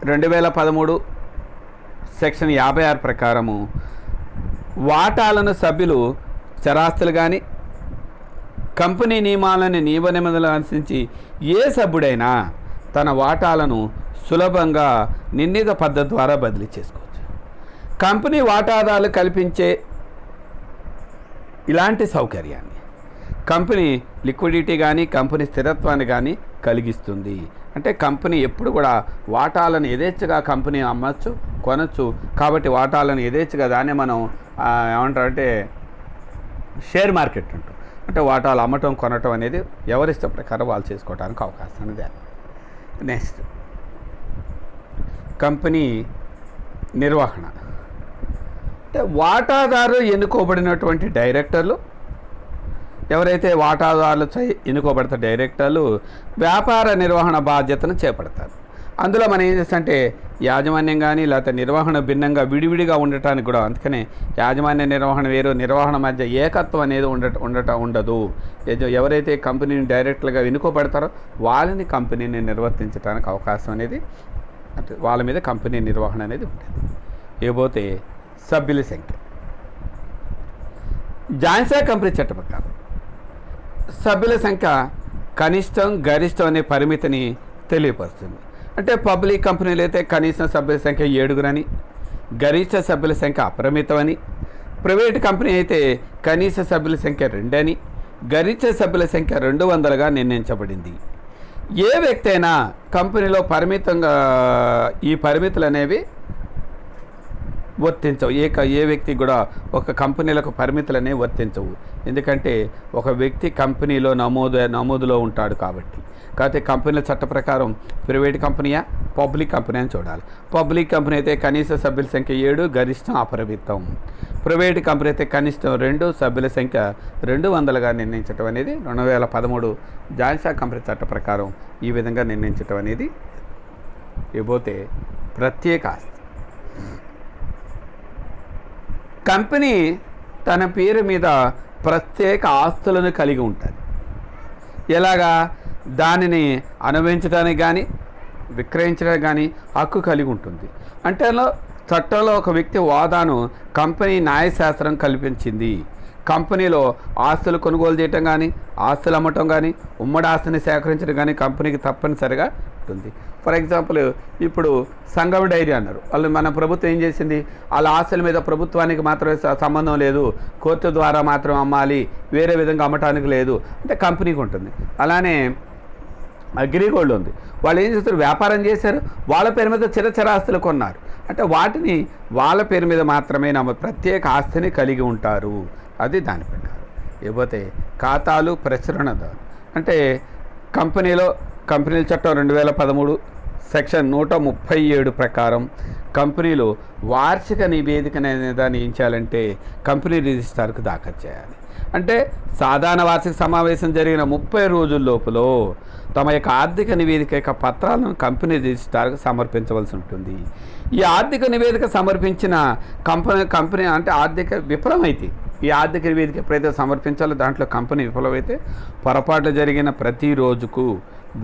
2013 సెక్షన్ 56 ప్రకారము వాటాలను సభ్యులు చరాస్తులు కానీ కంపెనీ నియమాలని నియమ నిబంధనలు అనుసరించి ఏ సభ్యుడైనా తన వాటాలను సులభంగా నిర్ణీత పద్ధతి ద్వారా బదిలీ చేసుకోవచ్చు. కంపెనీ వాటాదారులు కల్పించే ఇలాంటి సౌకర్యాన్ని కంపెనీ లిక్విడిటీ కానీ కంపెనీ స్థిరత్వాన్ని కానీ కలిగిస్తుంది. అంటే కంపెనీ ఎప్పుడు కూడా వాటాలను యథేచ్ఛగా కంపెనీ అమ్మచ్చు కొనచ్చు. కాబట్టి వాటాలను యథేచ్ఛగా దాన్ని మనం ఏమంటారంటే షేర్ మార్కెట్ అంటాం. అంటే వాటాలు అమ్మటం కొనటం అనేది ఎవరిష్ట ప్రకారం వాళ్ళు చేసుకోవడానికి అవకాశం అనేది. నెక్స్ట్ కంపెనీ నిర్వహణ. అంటే వాటాదారు ఎన్నుకోబడినటువంటి డైరెక్టర్లు ఎవరైతే వాటాదారులు ఎన్నుకోబడతారు డైరెక్టర్లు వ్యాపార నిర్వహణ బాధ్యతను చేపడతారు. అందులో మనం ఏం చేస్తామంటే యాజమాన్యం కానీ లేకపోతే నిర్వహణ భిన్నంగా విడివిడిగా ఉండటానికి కూడా, అందుకనే యాజమాన్య నిర్వహణ వేరు, నిర్వహణ మధ్య ఏకత్వం అనేది ఉండదు. ఎవరైతే కంపెనీని డైరెక్టర్గా ఎన్నుకోబడతారో వాళ్ళని కంపెనీని నిర్వర్తించడానికి అవకాశం అనేది అంటే వాళ్ళ మీద కంపెనీ నిర్వహణ అనేది ఉంటుంది. ఇకపోతే సభ్యుల సంఖ్య. ఝాన్సీ కంపెనీ చట్ట ప్రకారం సభ్యుల సంఖ్య కనిష్టం గరిష్టం అనే పరిమితిని తెలియపరుస్తుంది. అంటే పబ్లిక్ కంపెనీలు అయితే కనీసం సభ్యుల సంఖ్య 7 అని, గరిష్ట సభ్యుల సంఖ్య అపరిమితమని, ప్రైవేట్ కంపెనీ అయితే కనీస సభ్యుల సంఖ్య 2 అని, గరిష్ట సభ్యుల సంఖ్య 200గా నిర్ణయించబడింది. ఏ వ్యక్తి అయినా కంపెనీలో పరిమితంగా ఈ పరిమితులు అనేవి వర్తించవు. ఏ వ్యక్తికి కూడా ఒక కంపెనీలకు పరిమితులు అనేవి వర్తించవు. ఎందుకంటే ఒక వ్యక్తి కంపెనీలో నమోదులో ఉంటాడు కాబట్టి. కాకపోతే కంపెనీల చట్ట ప్రకారం ప్రైవేట్ కంపెనీయా పబ్లిక్ కంపెనీ అని చూడాలి. పబ్లిక్ కంపెనీ అయితే కనీస సభ్యుల సంఖ్య 7, గరిష్టం అపరిమితం. ప్రైవేట్ కంపెనీ అయితే కనిష్టం 2, సభ్యుల సంఖ్య 200గా నిర్ణయించడం అనేది 2013 జాయింట్ స్టాక్ కంపెనీ చట్ట ప్రకారం ఈ విధంగా నిర్ణయించడం అనేది. ఇకపోతే ప్రత్యేక ఆస్తి. కంపెనీ తన పేరు మీద ప్రత్యేక ఆస్తులను కలిగి ఉంటుంది. ఎలాగా? దానిని అనుభవించడానికి కానీ విక్రయించడానికి కానీ హక్కు కలిగి ఉంటుంది. అంటే చట్టంలో ఒక వ్యక్తి హోదాను కంపెనీ న్యాయశాస్త్రం కల్పించింది. కంపెనీలో ఆస్తులు కొనుగోలు చేయటం కానీ ఆస్తులు అమ్మటం కానీ ఉమ్మడి ఆస్తిని సేకరించడం కానీ కంపెనీకి తప్పనిసరిగా ఉంటుంది. ఫర్ ఎగ్జాంపుల్ ఇప్పుడు సంగం డైరీ అన్నారు. వాళ్ళు మన ప్రభుత్వం ఏం చేసింది? వాళ్ళ ఆస్తుల మీద ప్రభుత్వానికి మాత్రమే సంబంధం లేదు, కోర్టు ద్వారా మాత్రం అమ్మాలి, వేరే విధంగా అమ్మటానికి లేదు అంటే కంపెనీకి ఉంటుంది. అలానే అగ్రిగోల్డ్ ఉంది. వాళ్ళు ఏం చేస్తారు? వ్యాపారం చేశారు, వాళ్ళ పేరు మీద చిరచర ఆస్తులు కొన్నారు అంటే వాటిని వాళ్ళ పేరు మీద మాత్రమే ప్రత్యేక ఆస్తిని కలిగి ఉంటారు. అది దాని ప్రకారం. ఇకపోతే ఖాతాలు ప్రచురణదారు అంటే కంపెనీల చట్టం 2013 సెక్షన్ 137 ప్రకారం కంపెనీలు వార్షిక నివేదిక అనేది ఏం చేయాలంటే కంపెనీ రిజిస్ట్రార్కు దాఖలు చేయాలి. అంటే సాధారణ వార్షిక సమావేశం జరిగిన 30 రోజుల లోపల తమ యొక్క ఆర్థిక నివేదిక యొక్క పత్రాలను కంపెనీ రిజిస్ట్రార్కు సమర్పించవలసి ఉంటుంది. ఈ ఆర్థిక నివేదిక సమర్పించిన కంపెనీ అంటే ఆర్థిక విఫలమైతే, ఈ ఆర్థిక నివేదిక ఎప్పుడైతే సమర్పించాలో దాంట్లో కంపెనీ విఫలమైతే పొరపాట్లు జరిగిన ప్రతి రోజుకు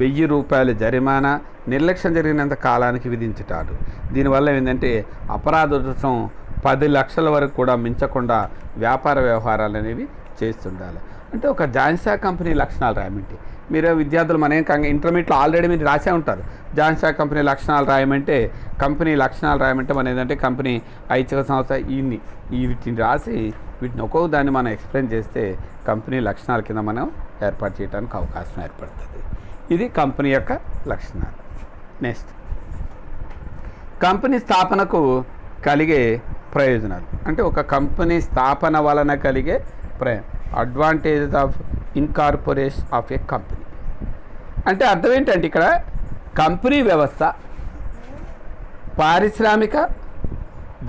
₹1000 జరిమానా, నిర్లక్ష్యం జరిగినంత కాలానికి విధించుతాడు. దీనివల్ల ఏంటంటే అపరాధ రుసుం 10 లక్షల వరకు కూడా మించకుండా వ్యాపార వ్యవహారాలు అనేవి చేస్తుండాలి. అంటే ఒక జాయింట్ స్టాక్ కంపెనీ లక్షణాలు రాయమంటే మీరు విద్యార్థులు మన ఇంటర్మీడియట్లో ఆల్రెడీ మీరు రాసే ఉంటారు. జాయింట్ స్టాక్ కంపెనీ లక్షణాలు రాయమంటే మనం ఏంటంటే కంపెనీ ఐచ్ఛిక సంస్థ వీటిని రాసి వీటిని ఒక్కొక్క దాన్ని మనం ఎక్స్ప్లెయిన్ చేస్తే కంపెనీ లక్షణాల కింద మనం ఏర్పాటు చేయడానికి అవకాశం ఏర్పడుతుంది. ఇది కంపెనీ యొక్క లక్షణాలు. నెక్స్ట్, కంపెనీ స్థాపనకు కలిగే ప్రయోజనాలు. అంటే ఒక కంపెనీ స్థాపన వలన కలిగే advantages of incorporation of A company. అంటే అర్థం ఏంటంటే ఇక్కడ కంపెనీ వ్యవస్థ పారిశ్రామిక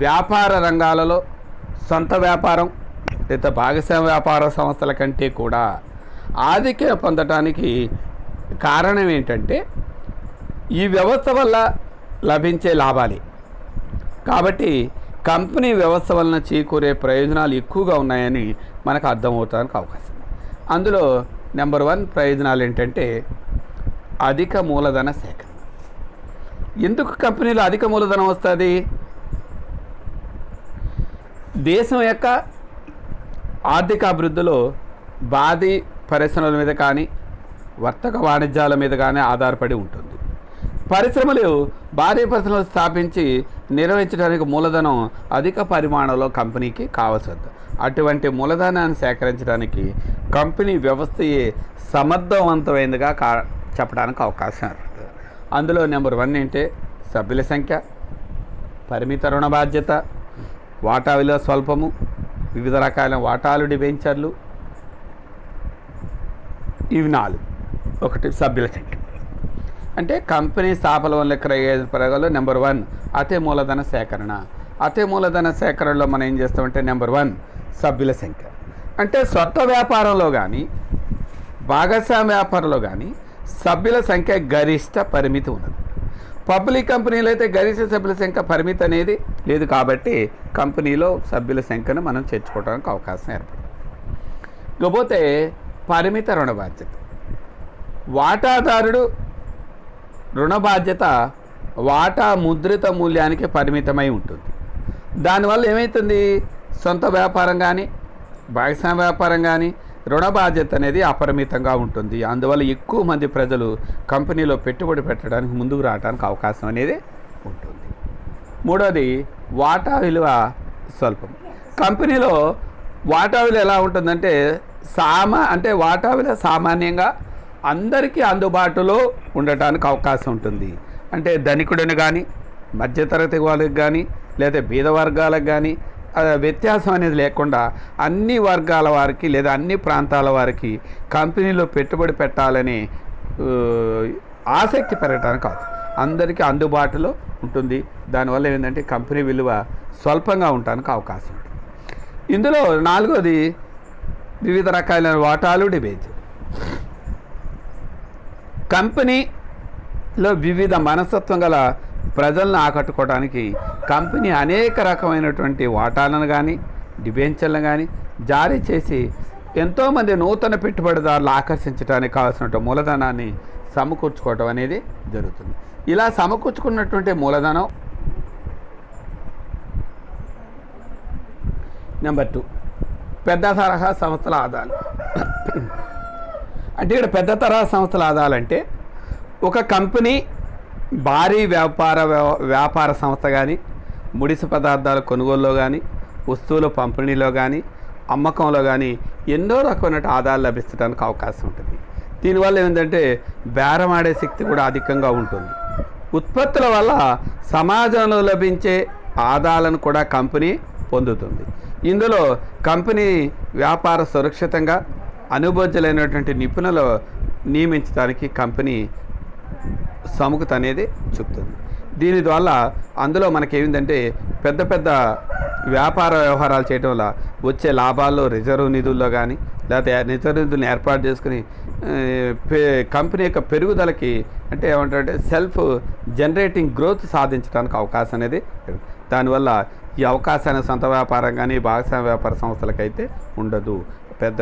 వ్యాపార రంగాలలో సొంత వ్యాపారం లేదా భాగస్వామ్య వ్యాపార సంస్థల కంటే కూడా ఆధిక్యత పొందటానికి కారణం ఏంటంటే ఈ వ్యవస్థ వల్ల లభించే లాభాలే. కాబట్టి కంపెనీ వ్యవస్థ వలన చేకూరే ప్రయోజనాలు ఎక్కువగా ఉన్నాయని మనకు అర్థమవుతానికి అవకాశం. అందులో నెంబర్ 1 ప్రయోజనాలు ఏంటంటే అధిక మూలధన సేకరణ. ఎందుకు కంపెనీలో అధిక మూలధనం వస్తుంది? దేశం యొక్క ఆర్థిక అభివృద్ధిలో భారీ పరిశ్రమల మీద కానీ వర్తక వాణిజ్యాల మీద కానీ ఆధారపడి ఉంటుంది. భారీ పరిశ్రమలు స్థాపించి నిర్వహించడానికి మూలధనం అధిక పరిమాణంలో కంపెనీకి కావాల్సింది. అటువంటి మూలధనాన్ని సేకరించడానికి కంపెనీ వ్యవస్థయే సమర్థవంతమైనదిగా చెప్పడానికి అవకాశం ఉంటుంది. అందులో నెంబర్ 1 ఏంటంటే సభ్యుల సంఖ్య, పరిమిత రుణ బాధ్యత, వాటా విలువ స్వల్పము, వివిధ రకాల వాటాలు డిబెంచర్లు. ఇవి 4. 1 సభ్యుల సంఖ్య. అంటే కంపెనీ స్థాపన వల్ల ప్రయోగాలు నెంబర్ 1 అతి మూలధన సేకరణ. అతి మూలధన సేకరణలో మనం ఏం చేస్తామంటే నెంబర్ 1 సభ్యుల సంఖ్య. అంటే సొంత వ్యాపారంలో కానీ భాగస్వామ్య వ్యాపారంలో కానీ సభ్యుల సంఖ్య గరిష్ట పరిమితి ఉన్నది. పబ్లిక్ కంపెనీలో అయితే గరిష్ట సభ్యుల సంఖ్య పరిమితి అనేది లేదు. కాబట్టి కంపెనీలో సభ్యుల సంఖ్యను మనం చేర్చుకోవడానికి అవకాశం ఏర్పడుతుంది. ఇకపోతే పరిమిత రుణ బాధ్యత. వాటాదారుడు రుణ బాధ్యత వాటా ముద్రిత మూల్యానికి పరిమితమై ఉంటుంది. దానివల్ల ఏమవుతుంది? సొంత వ్యాపారం కానీ భాగస్వామ్య వ్యాపారం కానీ రుణ బాధ్యత అనేది అపరిమితంగా ఉంటుంది. అందువల్ల ఎక్కువ మంది ప్రజలు కంపెనీలో పెట్టుబడి పెట్టడానికి ముందుకు రావడానికి అవకాశం అనేది ఉంటుంది. 3వది వాటా విలువ స్వల్పం. కంపెనీలో వాటా విలువ ఎలా ఉంటుందంటే వాటా విలువ సామాన్యంగా అందరికీ అందుబాటులో ఉండటానికి అవకాశం ఉంటుంది. అంటే ధనికుడిని కానీ మధ్యతరగతి వాళ్ళకి కానీ లేదా బీద వర్గాలకు కానీ వ్యత్యాసం అనేది లేకుండా అన్ని వర్గాల వారికి లేదా అన్ని ప్రాంతాల వారికి కంపెనీలో పెట్టుబడి పెట్టాలని ఆసక్తి పెరగడానికి కాదు, అందరికీ అందుబాటులో ఉంటుంది. దానివల్ల ఏంటంటే కంపెనీ విలువ స్వల్పంగా ఉండడానికి అవకాశం ఉంటుంది. ఇందులో నాలుగోది వివిధ రకాలైన వాటాలు డిబేంచర్. కంపెనీలో వివిధ మనస్తత్వం గల ప్రజలను ఆకట్టుకోవడానికి కంపెనీ అనేక రకమైనటువంటి వాటాలను కానీ డిబెంచర్లను కానీ జారీ చేసి ఎంతోమంది నూతన పెట్టుబడిదారులు ఆకర్షించడానికి కావాల్సినటువంటి మూలధనాన్ని సమకూర్చుకోవటం అనేది జరుగుతుంది. ఇలా సమకూర్చుకున్నటువంటి మూలధనం నెంబర్ 2 పెద్ద తరహా సంస్థల ఆదాయాలు. అంటే ఇక్కడ పెద్ద తరహా సంస్థల ఆదాయాలంటే ఒక కంపెనీ భారీ వ్యాపార సంస్థ కానీ ముడిసి పదార్థాల కొనుగోలులో కానీ వస్తువుల పంపిణీలో కానీ అమ్మకంలో కానీ ఎన్నో రకమైన ఆదాయాలు లభించడానికి అవకాశం ఉంటుంది. దీనివల్ల ఏంటంటే బేరం ఆడే శక్తి కూడా అధికంగా ఉంటుంది. ఉత్పత్తుల వల్ల సమాజంలో లభించే ఆదాయాలను కూడా కంపెనీ పొందుతుంది. ఇందులో కంపెనీ వ్యాపార సురక్షితంగా అనుభవజ్ఞులైనటువంటి నిపుణులు నియమించడానికి కంపెనీ సముఖత అనేది చూపుతుంది. దీని ద్వారా అందులో మనకేమిందంటే పెద్ద పెద్ద వ్యాపార వ్యవహారాలు చేయడం వల్ల వచ్చే లాభాల్లో రిజర్వ్ నిధుల్లో కానీ లేకపోతే రిజర్వ్ నిధులను ఏర్పాటు చేసుకుని కంపెనీ యొక్క పెరుగుదలకి అంటే ఏమంటారంటే సెల్ఫ్ జనరేటింగ్ గ్రోత్ సాధించడానికి అవకాశం అనేది. దానివల్ల ఈ అవకాశాన్ని సొంత వ్యాపారం కానీ భాగస్వామ్య వ్యాపార సంస్థలకైతే ఉండదు. పెద్ద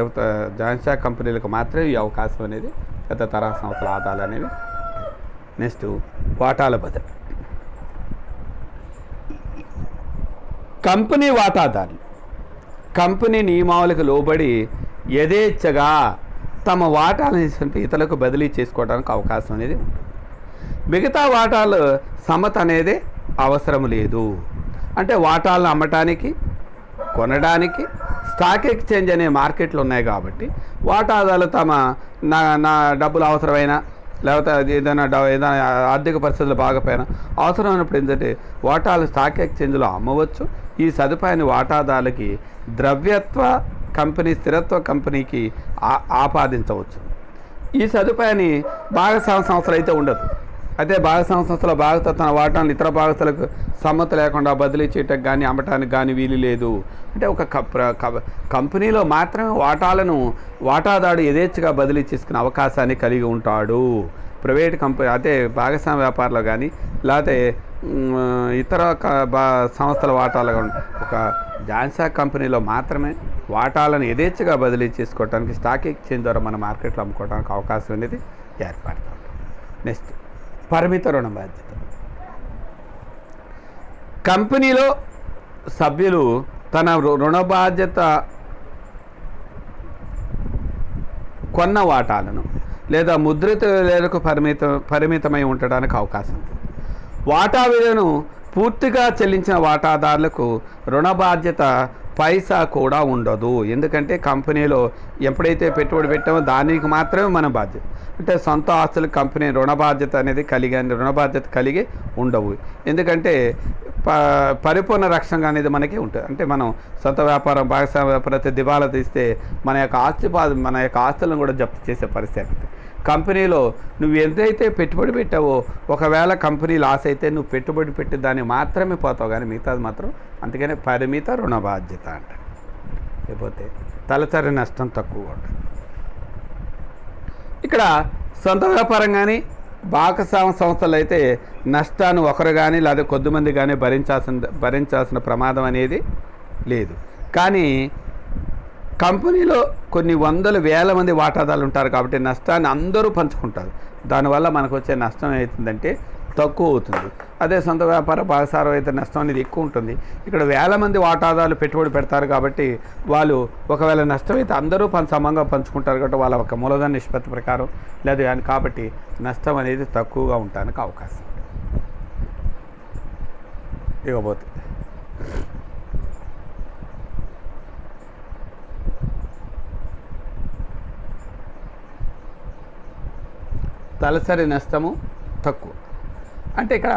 జాయింట్ స్టాక్ కంపెనీలకు మాత్రమే ఈ అవకాశం అనేది, పెద్ద తరహా సంస్థల ఆదాయాలు అనేవి. నెక్స్ట్ వాటాల బదిలీ. కంపెనీ వాటాదారులు కంపెనీ నియమావళికి లోబడి యథేచ్ఛగా తమ వాటాలను ఇతరులకు బదిలీ చేసుకోవడానికి అవకాశం అనేది ఉంటుంది. మిగతా వాటాలు సమత అనేది అవసరం లేదు. అంటే వాటాలను అమ్మటానికి కొనడానికి స్టాక్ ఎక్స్చేంజ్ అనే మార్కెట్లు ఉన్నాయి కాబట్టి వాటాదారులు తమ నా డబ్బులు అవసరమైన లేకపోతే ఏదైనా ఆర్థిక పరిస్థితులు బాగపోయినా అవసరమైనప్పుడు ఏంటంటే వాటాలు స్టాక్ ఎక్స్చేంజ్లో అమ్మవచ్చు. ఈ సదుపాయాన్ని వాటాదారులకి ద్రవ్యత్వ కంపెనీ స్థిరత్వ కంపెనీకి ఆపాదించవచ్చు. ఈ సదుపాయాన్ని భాగస్వామ్య సంస్థలు అయితే ఉండదు. అయితే భాగస్వామ్య సంస్థల భాగత తన వాటాలను ఇతర భాగస్తులకు సమ్మతి లేకుండా బదిలీ చేయటం కానీ అమ్మటానికి కానీ వీలు లేదు. అంటే ఒక కంపెనీలో మాత్రమే వాటాలను వాటాదారుడు యథేచ్ఛగా బదిలీ చేసుకునే అవకాశాన్ని కలిగి ఉంటాడు. ప్రైవేట్ కంపెనీ అయితే భాగస్వామ్య వ్యాపారంలో కానీ లేకపోతే ఇతర సంస్థల వాటాలు కానీ ఒక జాయింట్ స్టాక్ కంపెనీలో మాత్రమే వాటాలను యథేచ్ఛగా బదిలీ చేసుకోవడానికి స్టాక్ ఎక్స్చేంజ్ ద్వారా మన మార్కెట్లో అమ్ముకోవడానికి అవకాశం అనేది ఏర్పడుతుంది. నెక్స్ట్ పరిమిత రుణ బాధ్యత. కంపెనీలో సభ్యులు తన రుణ బాధ్యత కొన్న వాటాలను లేదా ముద్రిత విలువలకు పరిమితమై ఉండడానికి అవకాశం ఉంది. వాటా విలువను పూర్తిగా చెల్లించిన వాటాదారులకు రుణ బాధ్యత పైసా కూడా ఉండదు. ఎందుకంటే కంపెనీలో ఎప్పుడైతే పెట్టుబడి పెట్టామో దానికి మాత్రమే మన బాధ్యత. అంటే సొంత ఆస్తులు కంపెనీ రుణ బాధ్యత కలిగి ఉండవు. ఎందుకంటే పరిపూర్ణ రక్షణ అనేది మనకి ఉంటుంది. అంటే మనం సొంత వ్యాపారం భాగస్వామ్య వ్యాపారం దివాలా తీస్తే మన యొక్క ఆస్తులను కూడా జప్తు చేసే పరిస్థితి. కంపెనీలో నువ్వు ఎంతైతే పెట్టుబడి పెట్టావో ఒకవేళ కంపెనీ లాస్ అయితే నువ్వు పెట్టుబడి పెట్టి దాన్ని మాత్రమే పోతావు, కానీ మిగతాది మాత్రం అందుకనే పరిమిత రుణ బాధ్యత అంట. లేకపోతే తలసరి నష్టం తక్కువ ఉంటుంది. ఇక్కడ సొంత వ్యాపారం కానీ భాగస్వామ్య సంస్థలు అయితే నష్టాన్ని ఒకరు కానీ లేదా కొద్దిమంది కానీ భరించాల్సిన ప్రమాదం అనేది లేదు. కానీ కంపెనీలో కొన్ని వందల వేల మంది వాటాదారులు ఉంటారు కాబట్టి నష్టాన్ని అందరూ పంచుకుంటారు. దానివల్ల మనకు వచ్చే నష్టం అవుతుందంటే తక్కువ అవుతుంది. అదే సొంత వ్యాపార భాగస్వామ్యం అయితే నష్టం అనేది ఎక్కువ ఉంటుంది. ఇక్కడ వేల మంది వాటాదారులు పెట్టుబడి పెడతారు కాబట్టి వాళ్ళు ఒకవేళ నష్టం అయితే అందరూ సమంగా పంచుకుంటారు కాబట్టి వాళ్ళ ఒక మూలధన నిష్పత్తి ప్రకారం లేదు కానీ కాబట్టి నష్టం అనేది తక్కువగా ఉండడానికి అవకాశం. ఇకపోతే తలసరి నష్టము తక్కువ. అంటే ఇక్కడ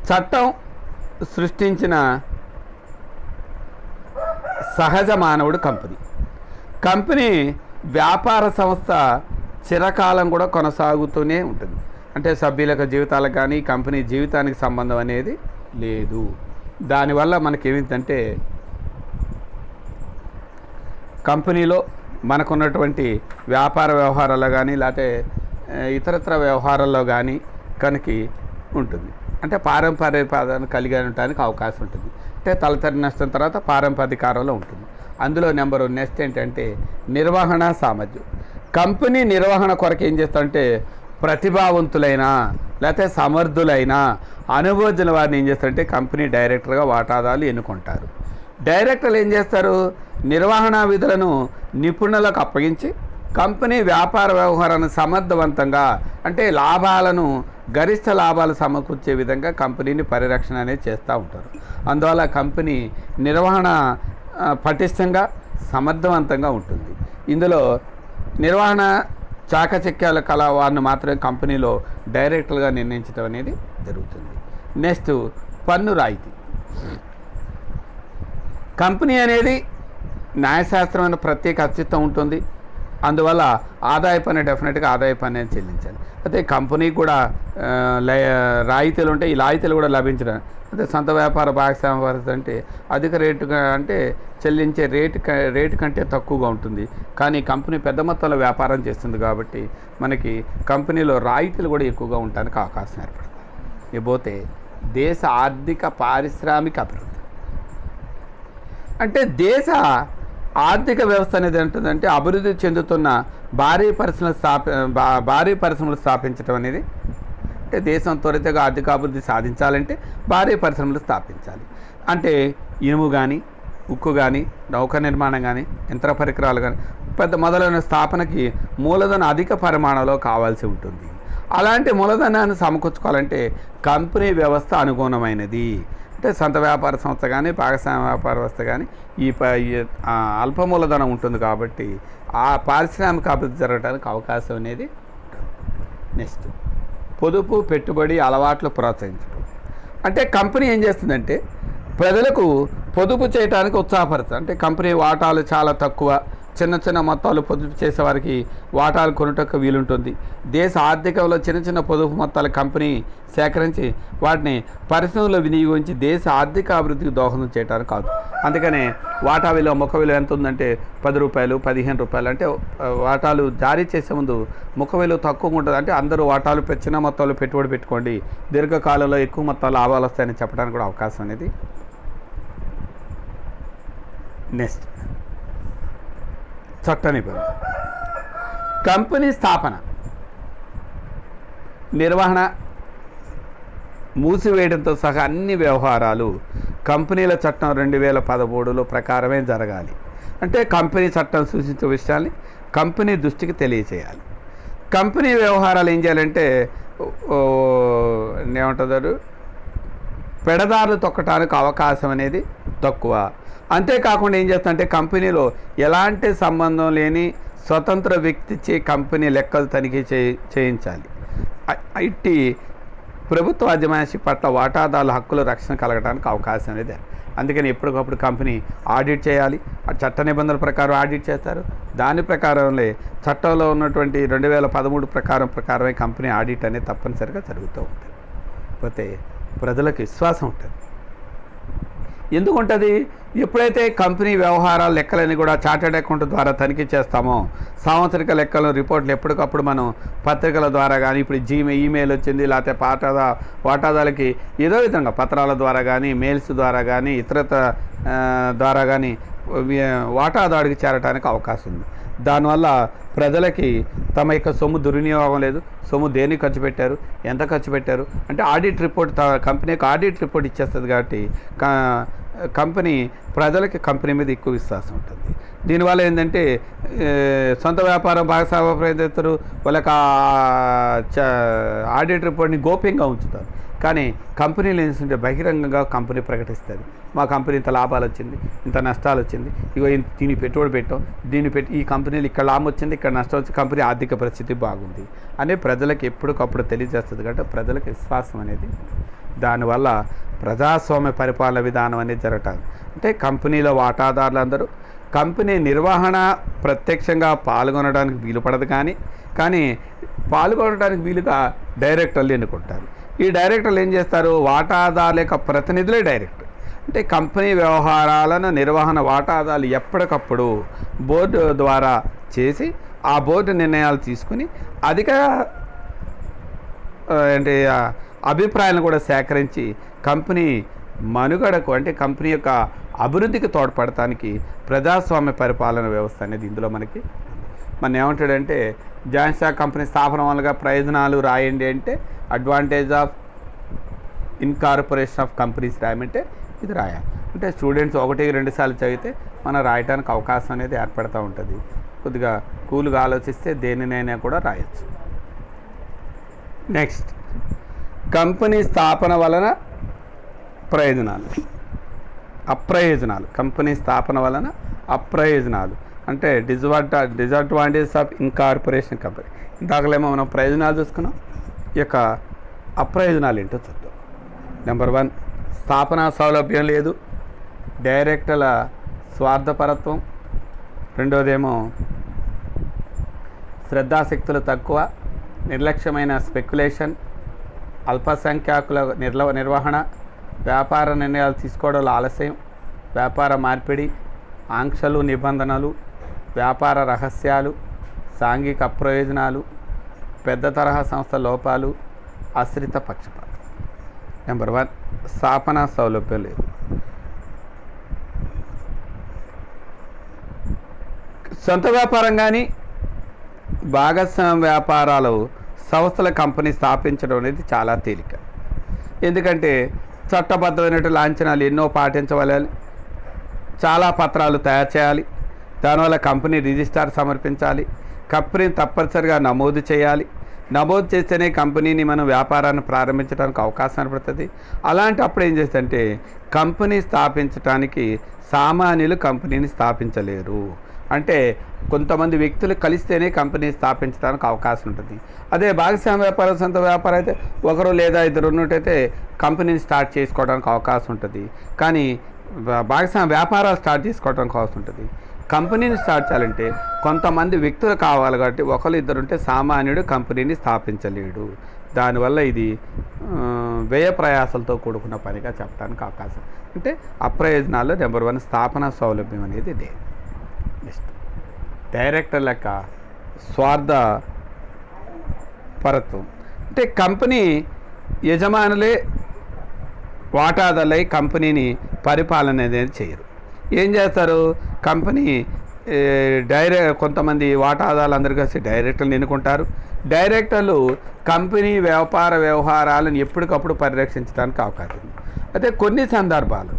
చట్టం సృష్టించిన సహజ మానవుడు కంపెనీ వ్యాపార సంస్థ చిరకాలం కూడా కొనసాగుతూనే ఉంటుంది. అంటే సభ్యుల జీవితాలకు కానీ కంపెనీ జీవితానికి సంబంధం అనేది లేదు. దానివల్ల మనకేమిటంటే కంపెనీలో మనకున్నటువంటి వ్యాపార వ్యవహారాల్లో కానీ లేకపోతే ఇతరత్ర వ్యవహారాల్లో కానీ కనుక ఉంటుంది. అంటే పారంపర్యాన్ని కలిగి ఉండటానికి అవకాశం ఉంటుంది. అంటే తలతరి నష్టం తర్వాత పారంపరికారంలో ఉంటుంది. అందులో నెక్స్ట్ ఏంటంటే నిర్వహణ సామర్థ్యం. కంపెనీ నిర్వహణ కొరకు ఏం చేస్తారంటే ప్రతిభావంతులైన లేకపోతే సమర్థులైన అనుభవజ్ఞుల వారిని ఏం చేస్తారంటే కంపెనీ డైరెక్టర్గా వాటాదారులు ఎన్నుకుంటారు. డైరెక్టర్లు ఏం చేస్తారు? నిర్వహణ విధులను నిపుణులకు అప్పగించి కంపెనీ వ్యాపార వ్యవహారాన్ని సమర్థవంతంగా అంటే గరిష్ట లాభాలు సమకూర్చే విధంగా కంపెనీని పరిరక్షణ అనేది చేస్తూ ఉంటారు. అందువల్ల కంపెనీ నిర్వహణ పటిష్టంగా సమర్థవంతంగా ఉంటుంది. ఇందులో నిర్వహణ చాకచక్యాల కళ వారిని మాత్రమే కంపెనీలో డైరెక్టర్గా నిర్ణయించడం అనేది జరుగుతుంది. నెక్స్ట్ పన్ను రాయితీ. కంపెనీ అనేది న్యాయశాస్త్రమైన ప్రత్యేక అస్తిత్వం ఉంటుంది. అందువల్ల ఆదాయ పన్ను డెఫినెట్గా ఆదాయ పన్ను అనేది చెల్లించాలి. అయితే కంపెనీ కూడా రాయితీలు ఉంటాయి. ఈ రాయితీలు కూడా లభించడం అయితే సొంత వ్యాపార భాగస్వామ్య పరిస్థితి అంటే అధిక రేటుగా అంటే చెల్లించే రేటు కంటే తక్కువగా ఉంటుంది. కానీ కంపెనీ పెద్ద మొత్తంలో వ్యాపారం చేస్తుంది కాబట్టి మనకి కంపెనీలో రాయితీలు కూడా ఎక్కువగా ఉండడానికి అవకాశం ఏర్పడుతుంది. ఇకపోతే దేశ ఆర్థిక పారిశ్రామిక అభివృద్ధి. అంటే దేశ ఆర్థిక వ్యవస్థ అనేది ఏంటంటే అభివృద్ధి చెందుతున్న భారీ పరిశ్రమలు స్థాపించడం అనేది. అంటే దేశం త్వరితగా ఆర్థిక అభివృద్ధి సాధించాలంటే భారీ పరిశ్రమలు స్థాపించాలి. అంటే ఇనుము కానీ ఉక్కు కానీ నౌక నిర్మాణం కానీ యంత్ర పరికరాలు కానీ మొదలైన స్థాపనకి మూలధన అధిక పరిమాణంలో కావాల్సి ఉంటుంది. అలాంటి మూలధనాన్ని సమకూర్చుకోవాలంటే కంపెనీ వ్యవస్థ అనుగుణమైనది. అంటే సొంత వ్యాపార సంస్థ కానీ భాగస్వామ్య వ్యాపార వ్యవస్థ కానీ ఈ అల్ప మూలధనం ఉంటుంది కాబట్టి ఆ పారిశ్రామిక అభివృద్ధి జరగడానికి అవకాశం అనేది ఉంటుంది. నెక్స్ట్ పొదుపు పెట్టుబడి అలవాట్లు ప్రోత్సహించడం. అంటే కంపెనీ ఏం చేస్తుందంటే ప్రజలకు పొదుపు చేయడానికి ఉత్సాహపడుతుంది. అంటే కంపెనీ వాటాలు చాలా తక్కువ చిన్న మొత్తాలు పొదుపు చేసేవారికి వాటాలు కొనుటకు వీలుంటుంది. దేశ ఆర్థికంలో చిన్న పొదుపు మొత్తాల కంపెనీ సేకరించి వాటిని పరిశ్రమలో వినియోగించి దేశ ఆర్థిక అభివృద్ధికి దోహదం చేయడానికి కాదు. అందుకనే వాటా విలువ ముఖ విలువ ఎంత ఉందంటే ₹10 ₹15. అంటే వాటాలు జారీ చేసే ముందు ముఖ విలువ తక్కువగా ఉంటుంది. అంటే అందరూ వాటాలు చిన్న మొత్తాలు పెట్టుబడి పెట్టుకోండి, దీర్ఘకాలంలో ఎక్కువ మొత్తాలు లాభాలు వస్తాయని చెప్పడానికి కూడా అవకాశం అనేది. నెక్స్ట్ చట్ట నిబంధన. కంపెనీ స్థాపన, నిర్వహణ, మూసివేయడంతో సహా అన్ని వ్యవహారాలు కంపెనీల చట్టం 2013లో ప్రకారమే జరగాలి. అంటే కంపెనీ చట్టం సూచించే విషయాన్ని కంపెనీ దృష్టికి తెలియచేయాలి. కంపెనీ వ్యవహారాలు ఏం చేయాలంటే ఏమంటారు పెడదారులు తొక్కటానికి అవకాశం అనేది తక్కువ. అంతేకాకుండా ఏం చేస్తారంటే కంపెనీలో ఎలాంటి సంబంధం లేని స్వతంత్ర వ్యక్తిచే కంపెనీ లెక్కలు తనిఖీ చేయించాలి. ఇట్టి ప్రభుత్వ యాజమాన్యం పట్ల వాటాదారుల హక్కుల రక్షణ కలగడానికి అవకాశం అనేది. అందుకని ఎప్పటికప్పుడు కంపెనీ ఆడిట్ చేయాలి. ఆ చట్ట నిబంధనల ప్రకారం ఆడిట్ చేస్తారు. దాని ప్రకారంలో చట్టంలో ఉన్నటువంటి 2013 ప్రకారమే కంపెనీ ఆడిట్ అనేది తప్పనిసరిగా జరుగుతూ ఉంటుంది. పోతే ప్రజలకు విశ్వాసం ఉంటుంది. ఎందుకు ఉంటుంది? ఎప్పుడైతే కంపెనీ వ్యవహారాల లెక్కలని కూడా చార్టెడ్ అకౌంట్ ద్వారా తనిఖీ చేస్తామో సాంవత్సరిక లెక్కలు రిపోర్ట్లు ఎప్పటికప్పుడు మనం పత్రికల ద్వారా కానీ ఇప్పుడు ఈమెయిల్ వచ్చింది లేకపోతే వాటాదారులకి ఏదో విధంగా పత్రాల ద్వారా కానీ మెయిల్స్ ద్వారా కానీ ఇతరత్ర ద్వారా కానీ వాటాదారుడికి చేరడానికి అవకాశం ఉంది. దానివల్ల ప్రజలకి తమ యొక్క సొమ్ము దుర్వినియోగం లేదు, సొమ్ము దేనికి ఖర్చు పెట్టారు, ఎంత ఖర్చు పెట్టారు అంటే ఆడిట్ రిపోర్ట్ కంపెనీకి ఆడిట్ రిపోర్ట్ ఇచ్చేస్తుంది. కాబట్టి ప్రజలకి కంపెనీ మీద ఎక్కువ విశ్వాసం ఉంటుంది. దీనివల్ల ఏంటంటే సొంత వ్యాపారం భాగస్వామ్య ప్రయత్నిస్తారు, వాళ్ళకి ఆడిట్ రిపోర్ట్ని గోప్యంగా ఉంచుతారు. కానీ కంపెనీలు ఏంటంటే బహిరంగంగా కంపెనీ ప్రకటిస్తుంది, మా కంపెనీ ఇంత లాభాలు వచ్చింది, ఇంత నష్టాలు వచ్చింది, ఇగో దీన్ని పెట్టుబడి పెట్టాం, దీన్ని పెట్టి ఈ కంపెనీలు ఇక్కడ లాభం వచ్చింది, ఇక్కడ నష్టం వచ్చింది, కంపెనీ ఆర్థిక పరిస్థితి బాగుంది అనే ప్రజలకు ఎప్పటికప్పుడు తెలియజేస్తుంది. కాబట్టి ప్రజలకు విశ్వాసం అనేది. దానివల్ల ప్రజాస్వామ్య పరిపాలన విధానం అనేది జరగటం. అంటే కంపెనీలో వాటాదారులందరూ కంపెనీ నిర్వహణ ప్రత్యక్షంగా పాల్గొనడానికి వీలు పడదు, కానీ పాల్గొనడానికి వీలుగా డైరెక్టర్లు ఎన్నుకుంటారు. ఈ డైరెక్టర్లు ఏం చేస్తారు? వాటాదారుల యొక్క ప్రతినిధులే డైరెక్టర్. అంటే కంపెనీ వ్యవహారాలను నిర్వహణ వాటాదారులు ఎప్పటికప్పుడు బోర్డు ద్వారా చేసి ఆ బోర్డు నిర్ణయాలు తీసుకుని అధిక అభిప్రాయాలను కూడా సేకరించి కంపెనీ మనుగడకు, అంటే కంపెనీ యొక్క అభివృద్ధికి తోడ్పడటానికి ప్రజాస్వామ్య పరిపాలన వ్యవస్థ అనేది ఇందులో మనకి. మనం ఏమంటాడంటే జాయింట్ స్టాక్ కంపెనీ స్థాపన వల్ల ప్రయోజనాలు రాయండి అంటే advantage of incorporation of companies రాయమంటే ఇది రాయాలి. అంటే స్టూడెంట్స్ 1-2 సార్లు చదివితే మనం రాయడానికి అవకాశం అనేది ఏర్పడుతూ ఉంటుంది. కొద్దిగా కూల్గా ఆలోచిస్తే దేనినైనా కూడా రాయొచ్చు. నెక్స్ట్, కంపెనీ స్థాపన వలన ప్రయోజనాలు, అప్రయోజనాలు. కంపెనీ స్థాపన వలన అప్రయోజనాలు అంటే డిజడ్వాంటేజెస్ ఆఫ్ ఇన్కార్పొరేషన్ కంపెనీ. ఇందాకలేమో మనం ప్రయోజనాలు చూసుకున్నాం, ఈ యొక్క అప్రయోజనాలు ఏంటో చూద్దాం. నెంబర్ 1, స్థాపనా సౌలభ్యం లేదు, డైరెక్టర్ల స్వార్థపరత్వం. రెండోదేమో శ్రద్ధాశక్తులు తక్కువ, నిర్లక్ష్యమైన స్పెక్యులేషన్, అల్పసంఖ్యాకుల నిర్వహణ, వ్యాపార నిర్ణయాలు తీసుకోవడంలో ఆలస్యం, వ్యాపార మార్పిడి, ఆంక్షలు నిబంధనలు, వ్యాపార రహస్యాలు, సాంఘిక అప్రయోజనాలు, పెద్ద తరహా సంస్థ లోపాలు, ఆశ్రిత పక్షపాతం. నెంబర్ 1, స్థాపన సౌలభ్యం లేదు. సొంత వ్యాపారం కానీ భాగస్వామ్య వ్యాపారాలు సంస్థల కంపెనీ స్థాపించడం అనేది చాలా తేలిక. ఎందుకంటే చట్టబద్ధమైన లాంఛనాలు ఎన్నో పాటించవాలి, చాలా పత్రాలు తయారు చేయాలి, దానివల్ల కంపెనీ రిజిస్టార్ సమర్పించాలి, కంపెనీని తప్పనిసరిగా నమోదు చేయాలి, నమోదు చేస్తేనే కంపెనీని మనం వ్యాపారాన్ని ప్రారంభించడానికి అవకాశం ఏర్పడుతుంది. అలాంటప్పుడు ఏం చేస్తుందంటే కంపెనీ స్థాపించడానికి సామాన్యులు కంపెనీని స్థాపించలేరు. అంటే కొంతమంది వ్యక్తులు కలిస్తేనే కంపెనీ స్థాపించడానికి అవకాశం ఉంటుంది. అదే భాగస్వామ్య వ్యాపారం, సొంత వ్యాపారం అయితే ఒకరు లేదా ఇద్దరు ఉన్నట్టయితే కంపెనీని స్టార్ట్ చేసుకోవడానికి అవకాశం ఉంటుంది. కానీ భాగస్వామ్య వ్యాపారాలు స్టార్ట్ చేసుకోవడానికి అవకాశం ఉంటుంది. కంపెనీని స్టార్ట్ చేయాలంటే కొంతమంది వ్యక్తులు కావాలి కాబట్టి ఒకరు ఇద్దరు ఉంటే సామాన్యుడు కంపెనీని స్థాపించలేడు. దానివల్ల ఇది వ్యయ ప్రయాసాలతో కూడుకున్న పనిగా చెప్పడానికి అవకాశం. అంటే అప్రయోజనాల్లో నెంబర్ 1 స్థాపన సౌలభ్యం అనేది ఇదే. నెక్స్ట్, డైరెక్టర్ లెక్క స్వార్థ పరత్వం. అంటే కంపెనీ యజమానులే వాటాదారులై కంపెనీని పరిపాలన అనేది చేయరు. ఏం చేస్తారు? కంపెనీ కొంతమంది వాటాదారులు అందరూ కలిసి డైరెక్టర్లు ఎన్నుకుంటారు. డైరెక్టర్లు కంపెనీ వ్యాపార వ్యవహారాలను ఎప్పటికప్పుడు పరిరక్షించడానికి అవకాశం ఉంది. అయితే కొన్ని సందర్భాలు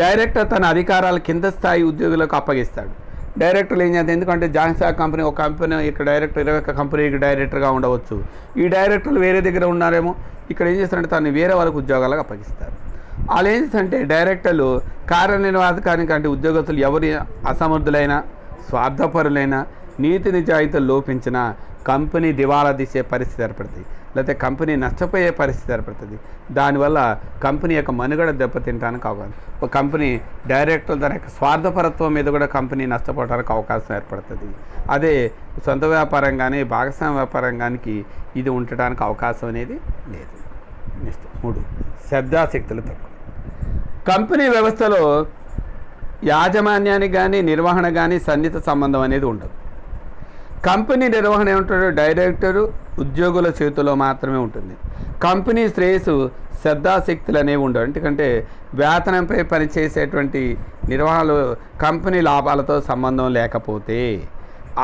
డైరెక్టర్ తన అధికారాలు కింద స్థాయి ఉద్యోగులకు అప్పగిస్తాడు. డైరెక్టర్లు ఏం చేస్తారు? ఎందుకంటే జాయింట్ స్టాక్ కంపెనీ ఒక కంపెనీ ఇక్కడ డైరెక్టర్ 21 కంపెనీకి డైరెక్టర్గా ఉండవచ్చు. ఈ డైరెక్టర్లు వేరే దగ్గర ఉన్నారేమో, ఇక్కడ ఏం చేస్తారంటే తను వేరే వాళ్ళకు ఉద్యోగాలకు అప్పగిస్తారు. వాళ్ళు ఏం చేస్తారంటే డైరెక్టర్లు కార్యనిర్వాహకానికి, అంటే ఉద్యోగస్తులు ఎవరి అసమర్థులైనా స్వార్థపరులైనా నీతి నిజాయితీలు లోపించినా కంపెనీ దివాలా తీసే పరిస్థితి ఏర్పడుతుంది, లేకపోతే కంపెనీ నష్టపోయే పరిస్థితి ఏర్పడుతుంది. దానివల్ల కంపెనీ యొక్క మనుగడ దెబ్బతింటానికి అవకాశం. ఒక కంపెనీ డైరెక్టర్ తన యొక్క స్వార్థపరత్వం మీద కూడా కంపెనీ నష్టపోవడానికి అవకాశం ఏర్పడుతుంది. అదే సొంత వ్యాపారం కానీ భాగస్వామ్య వ్యాపారం కానీ ఇది ఉండటానికి అవకాశం అనేది లేదు. నెక్స్ట్ 3, శ్రద్ధాశక్తులు తక్కువ. కంపెనీ వ్యవస్థలో యాజమాన్యానికి కానీ నిర్వహణ కానీ సన్నిహిత సంబంధం అనేది ఉండదు. కంపెనీ నిర్వహణ ఏమంటాడు? డైరెక్టరు ఉద్యోగుల చేతిలో మాత్రమే ఉంటుంది. కంపెనీ శ్రేయస్సు శ్రద్ధాశక్తులు అనేవి ఉండవు. ఎందుకంటే వేతనంపై పనిచేసేటువంటి నిర్వహణలు కంపెనీ లాభాలతో సంబంధం లేకపోతే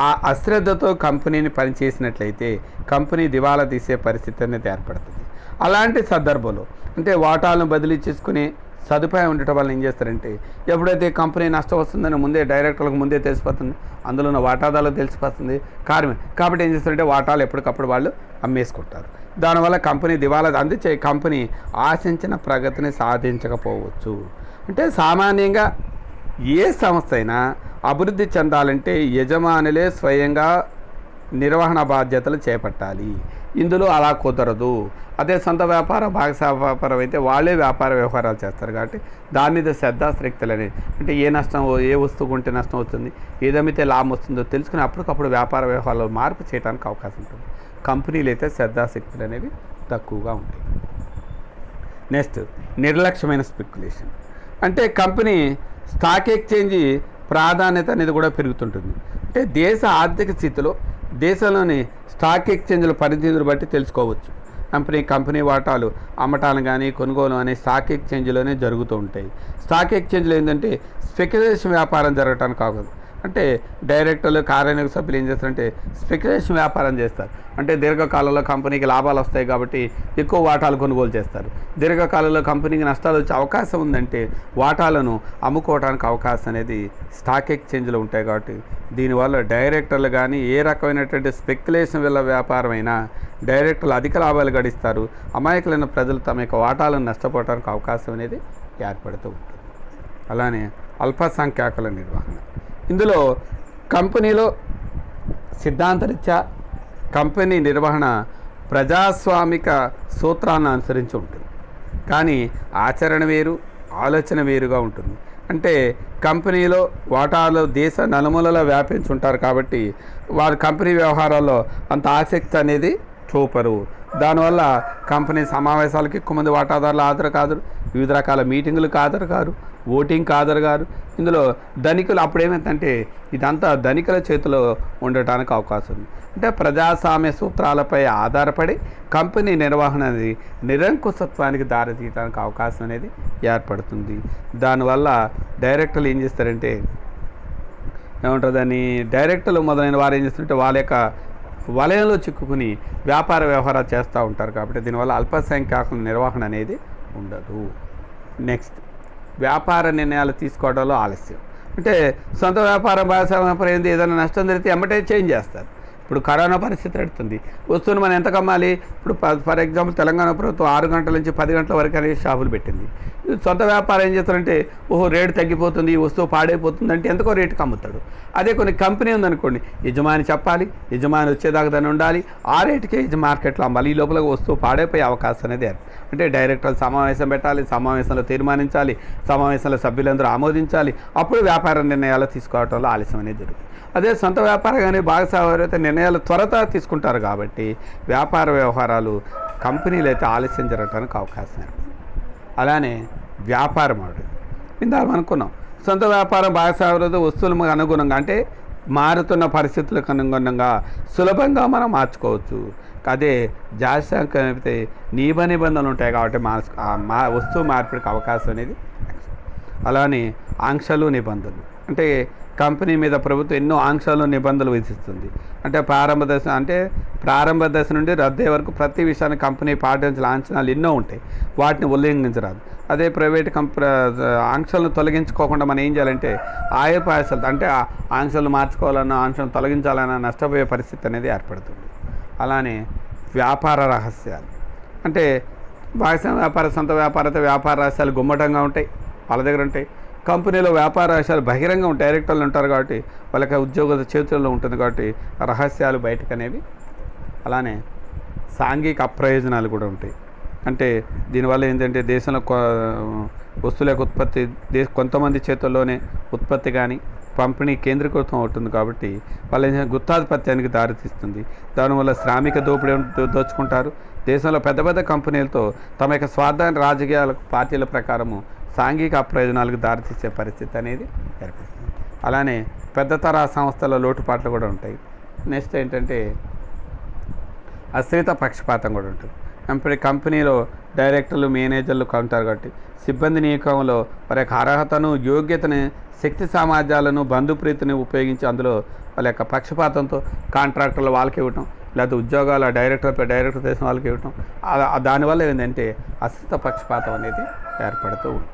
ఆ అశ్రద్ధతో కంపెనీని పనిచేసినట్లయితే కంపెనీ దివాలా తీసే పరిస్థితి అనేది ఏర్పడుతుంది. అలాంటి సందర్భంలో అంటే వాటాలను బదిలీ చేసుకుని సదుపాయం ఉండటం వల్ల ఏం చేస్తారంటే ఎప్పుడైతే కంపెనీ నష్టం వస్తుందని ముందే డైరెక్టర్లకు ముందే తెలిసిపోతుంది, అందులో ఉన్న వాటాదారులకు తెలిసిపోతుంది కాబట్టి ఏం చేస్తారంటే వాటాలు ఎప్పటికప్పుడు వాళ్ళు అమ్మేసుకుంటారు. దానివల్ల కంపెనీ దివాలా అందించే కంపెనీ ఆశించిన ప్రగతిని సాధించకపోవచ్చు. అంటే సామాన్యంగా ఏ సంస్థ అయినా అభివృద్ధి చెందాలంటే యజమానులే స్వయంగా నిర్వహణ బాధ్యతలు చేపట్టాలి. ఇందులో అలా కుదరదు. అదే సొంత వ్యాపారం భాగస్వామ్య వ్యాపారం అయితే వాళ్ళే వ్యాపార వ్యవహారాలు చేస్తారు కాబట్టి దాని మీద శ్రద్ధాశక్తులు అనేది అంటే ఏ నష్టం ఏ వస్తువు కొంటే నష్టం వస్తుంది, ఏదైతే లాభం వస్తుందో తెలుసుకుని అప్పటికప్పుడు వ్యాపార వ్యవహారాలు మార్పు చేయడానికి అవకాశం ఉంటుంది. కంపెనీలు అయితే శ్రద్ధాశక్తులు అనేవి తక్కువగా ఉంటాయి. నెక్స్ట్ నిర్లక్ష్యమైన స్పెక్యులేషన్ అంటే కంపెనీ స్టాక్ ఎక్స్చేంజ్ ప్రాధాన్యత అనేది కూడా పెరుగుతుంటుంది. అంటే దేశ ఆర్థిక స్థితిలో దేశంలోని స్టాక్ ఎక్స్చేంజ్ల పరిధిని బట్టి తెలుసుకోవచ్చు. కంపెనీ వాటాలు అమ్మటాలు కానీ కొనుగోలు అనే స్టాక్ ఎక్స్చేంజ్లోనే జరుగుతూ ఉంటాయి. స్టాక్ ఎక్స్చేంజ్లో ఏంటంటే స్పెక్యులేషన్ వ్యాపారం జరగటానికి కాదు. అంటే డైరెక్టర్లు కార్యనిర్వాహక సభ్యులు ఏం చేస్తారంటే స్పెక్యులేషన్ వ్యాపారం చేస్తారు. అంటే దీర్ఘకాలంలో కంపెనీకి లాభాలు వస్తాయి కాబట్టి ఎక్కువ వాటాలు కొనుగోలు చేస్తారు. దీర్ఘకాలంలో కంపెనీకి నష్టాలు వచ్చే అవకాశం ఉందంటే వాటాలను అమ్ముకోవడానికి అవకాశం అనేది స్టాక్ ఎక్స్చేంజ్లో ఉంటాయి. కాబట్టి దీనివల్ల డైరెక్టర్లు కానీ ఏ రకమైనటువంటి స్పెక్యులేషన్ వల్ల వ్యాపారం అయినా డైరెక్టర్లు అధిక లాభాలు గడిస్తారు. అమాయకులైన ప్రజలు తమ యొక్క వాటాలను నష్టపోవడానికి అవకాశం అనేది ఏర్పడుతూ ఉంటుంది. అలానే అల్పసంఖ్యాకుల నిర్వహణ ఇందులో కంపెనీలో సిద్ధాంతరీత్యా కంపెనీ నిర్వహణ ప్రజాస్వామిక సూత్రాలను అనుసరించి ఉంటుంది. కానీ ఆచరణ వేరు, ఆలోచన వేరుగా ఉంటుంది. అంటే కంపెనీలో వాటాలు దేశ నలుమూలలో వ్యాపించి ఉంటారు కాబట్టి వారి కంపెనీ వ్యవహారాల్లో అంత ఆసక్తి అనేది చూపరు. దానివల్ల కంపెనీ సమావేశాలకు ఎక్కువ మంది వాటాదారులు హాజరు కాదు, వివిధ రకాల మీటింగులకు హాజరు కారు, ఓటింగ్కి హాజరు కారు. ఇందులో ధనికులు అప్పుడేమైందంటే ఇదంతా ధనికుల చేతిలో ఉండటానికి అవకాశం ఉంది. అంటే ప్రజాస్వామ్య సూత్రాలపై ఆధారపడి కంపెనీ నిర్వహణ అనేది నిరంకుశత్వానికి దారితీయడానికి అవకాశం అనేది ఏర్పడుతుంది. దానివల్ల డైరెక్టర్లు ఏం చేస్తారంటే ఏముంటుందని డైరెక్టర్లు మొదలైన వారు ఏం చేస్తారంటే వాళ్ళ యొక్క వలయంలో చిక్కుకుని వ్యాపార వ్యవహారాలు చేస్తూ ఉంటారు. కాబట్టి దీనివల్ల అల్పసంఖ్యాకుల నిర్వహణ అనేది ఉండదు. నెక్స్ట్ వ్యాపార నిర్ణయాలు తీసుకోవడంలో ఆలస్యం. అంటే సొంత వ్యాపారం భాగస్వామ్య వ్యాపారం ఏంది ఏదైనా నష్టం జరిగితే ఎమ్మటే చేంజ్ చేస్తారు. ఇప్పుడు కరోనా పరిస్థితి పెడుతుంది, వస్తువును మనం ఎంత కమ్మాలి? ఇప్పుడు ఫర్ ఎగ్జాంపుల్ తెలంగాణ ప్రభుత్వం 6 గంటల నుంచి 10 గంటల వరకు అనేది షాపులు పెట్టింది. సొంత వ్యాపారం ఏం చేస్తారంటే రేటు తగ్గిపోతుంది, ఈ వస్తువు పాడైపోతుంది అంటే ఎంతకో రేటుకి అమ్ముతాడు. అదే కొన్ని కంపెనీ ఉందనుకోండి, యజమాని చెప్పాలి, యజమాని వచ్చేదాకా దాన్ని ఉండాలి, ఆ రేటుకే మార్కెట్లో అమ్మాలి. ఈ లోపల వస్తువు పాడైపోయే అవకాశం అనేది అంటే డైరెక్టర్లు సమావేశం పెట్టాలి, సమావేశంలో తీర్మానించాలి, సమావేశంలో సభ్యులందరూ ఆమోదించాలి, అప్పుడు వ్యాపార నిర్ణయాలు తీసుకోవడంలో ఆలస్యం అనేది జరుగుతుంది. అదే సొంత వ్యాపారం కానీ భాగస్వామ్యం అయితే నిర్ణయాలు త్వరగా తీసుకుంటారు కాబట్టి వ్యాపార వ్యవహారాలు కంపెనీలు అయితే ఆలస్యం జరగడానికి అవకాశం. అలానే వ్యాపార మోడల్ ఇందాక అనుకున్నాం, సొంత వ్యాపారం భాగస్వామ్యం వస్తువులకు అనుగుణంగా అంటే మారుతున్న పరిస్థితులకు అనుగుణంగా సులభంగా మనం మార్చుకోవచ్చు. అదే జాస్తి అయితే నిబంధనలు ఉంటాయి కాబట్టి వస్తువు మార్పిడికి అవకాశం అనేది. అలానే ఆంక్షలు నిబంధనలు అంటే కంపెనీ మీద ప్రభుత్వం ఎన్నో ఆంక్షలు నిబంధనలు విధిస్తుంది. అంటే ప్రారంభ దశ నుండి రద్దయ్యే వరకు ప్రతి విషయాన్ని కంపెనీ పాటించాల్సిన ఆంక్షలు ఎన్నో ఉంటాయి, వాటిని ఉల్లంఘించరాదు. అదే ప్రైవేట్ ఆంక్షలను తొలగించుకోకుండా మనం ఏం చేయాలంటే ఆయాపాయాసాలు అంటే ఆంక్షలు మార్చుకోవాలన్నా ఆంక్షలు తొలగించాలన్నా నష్టపోయే పరిస్థితి అనేది ఏర్పడుతుంది. అలానే వ్యాపార రహస్యాలు అంటే భాగస్వామ్య వ్యాపార సొంత వ్యాపార రహస్యాలు గుమ్మటంగా ఉంటాయి, వాళ్ళ దగ్గర ఉంటాయి. కంపెనీలో వ్యాపార రహస్యాలు బహిరంగ డైరెక్టర్లు ఉంటారు కాబట్టి వాళ్ళకి ఉద్యోగుల చేతుల్లో ఉంటుంది కాబట్టి రహస్యాలు బయటకు అనేవి. అలానే సాంఘిక అప్రయోజనాలు కూడా ఉంటాయి. అంటే దీనివల్ల ఏంటంటే దేశంలో వస్తువుల యొక్క ఉత్పత్తి కొంతమంది చేతుల్లోనే ఉత్పత్తి కానీ పంపిణీ కేంద్రీకృతం అవుతుంది కాబట్టి వాళ్ళ గుత్తాధిపత్యానికి దారితీస్తుంది. దానివల్ల శ్రామిక దోపిడీ దోచుకుంటారు. దేశంలో పెద్ద పెద్ద కంపెనీలతో తమ యొక్క స్వార్థాన్ని రాజకీయాల పార్టీల ప్రకారము సాంఘిక అప్రయోజనాలకు దారితీసే పరిస్థితి అనేది ఏర్పడుతుంది. అలానే పెద్ద తరహా సంస్థల లోటుపాట్లు కూడా ఉంటాయి. నెక్స్ట్ ఏంటంటే అశ్రిత పక్షపాతం కూడా ఉంటుంది. ఇప్పుడు కంపెనీలో డైరెక్టర్లు మేనేజర్లు ఉంటారు కాబట్టి సిబ్బంది నియామకంలో వారి యొక్క అర్హతను యోగ్యతని శక్తి సామర్థ్యాలను బంధుప్రీతిని ఉపయోగించి అందులో వాళ్ళ యొక్క పక్షపాతంతో కాంట్రాక్టర్లు వాళ్ళకి ఇవ్వటం లేకపోతే ఉద్యోగాల డైరెక్టర్ చేసిన వాళ్ళకి ఇవ్వటం దానివల్ల ఏంటంటే అశ్రిత పక్షపాతం అనేది ఏర్పడుతూ ఉంటుంది.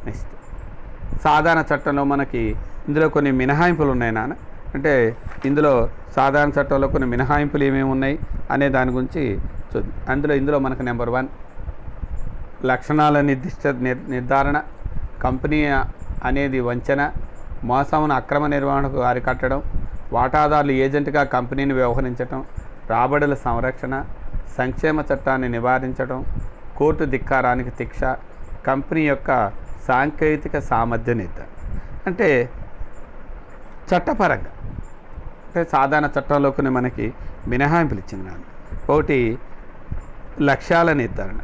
నెక్స్ట్ సాధారణ చట్టంలో మనకి ఇందులో కొన్ని మినహాయింపులు ఉన్నాయి నాన్న. అంటే ఇందులో సాధారణ చట్టంలో కొన్ని మినహాయింపులు ఏమేమి ఉన్నాయి అనే దాని గురించి చూద్దాం. ఇందులో మనకు నెంబర్ 1 లక్షణాల నిర్ధారణ, కంపెనీ అనేది వంచన, మోసమును అక్రమ నిర్వహణకు అరికట్టడం, వాటాదారులు ఏజెంట్గా కంపెనీని వ్యవహరించడం, రాబడుల సంరక్షణ, సంక్షేమ చట్టాన్ని నివారించడం, కోర్టు ధిక్కారానికి శిక్ష, కంపెనీ యొక్క సాంకేతిక సామర్థ్య నిర్ధారణ. అంటే చట్టపరంగా అంటే సాధారణ చట్టంలోకి మనకి మినహాయింపులు ఇచ్చింది. ఒకటి లక్ష్యాల నిర్ధారణ,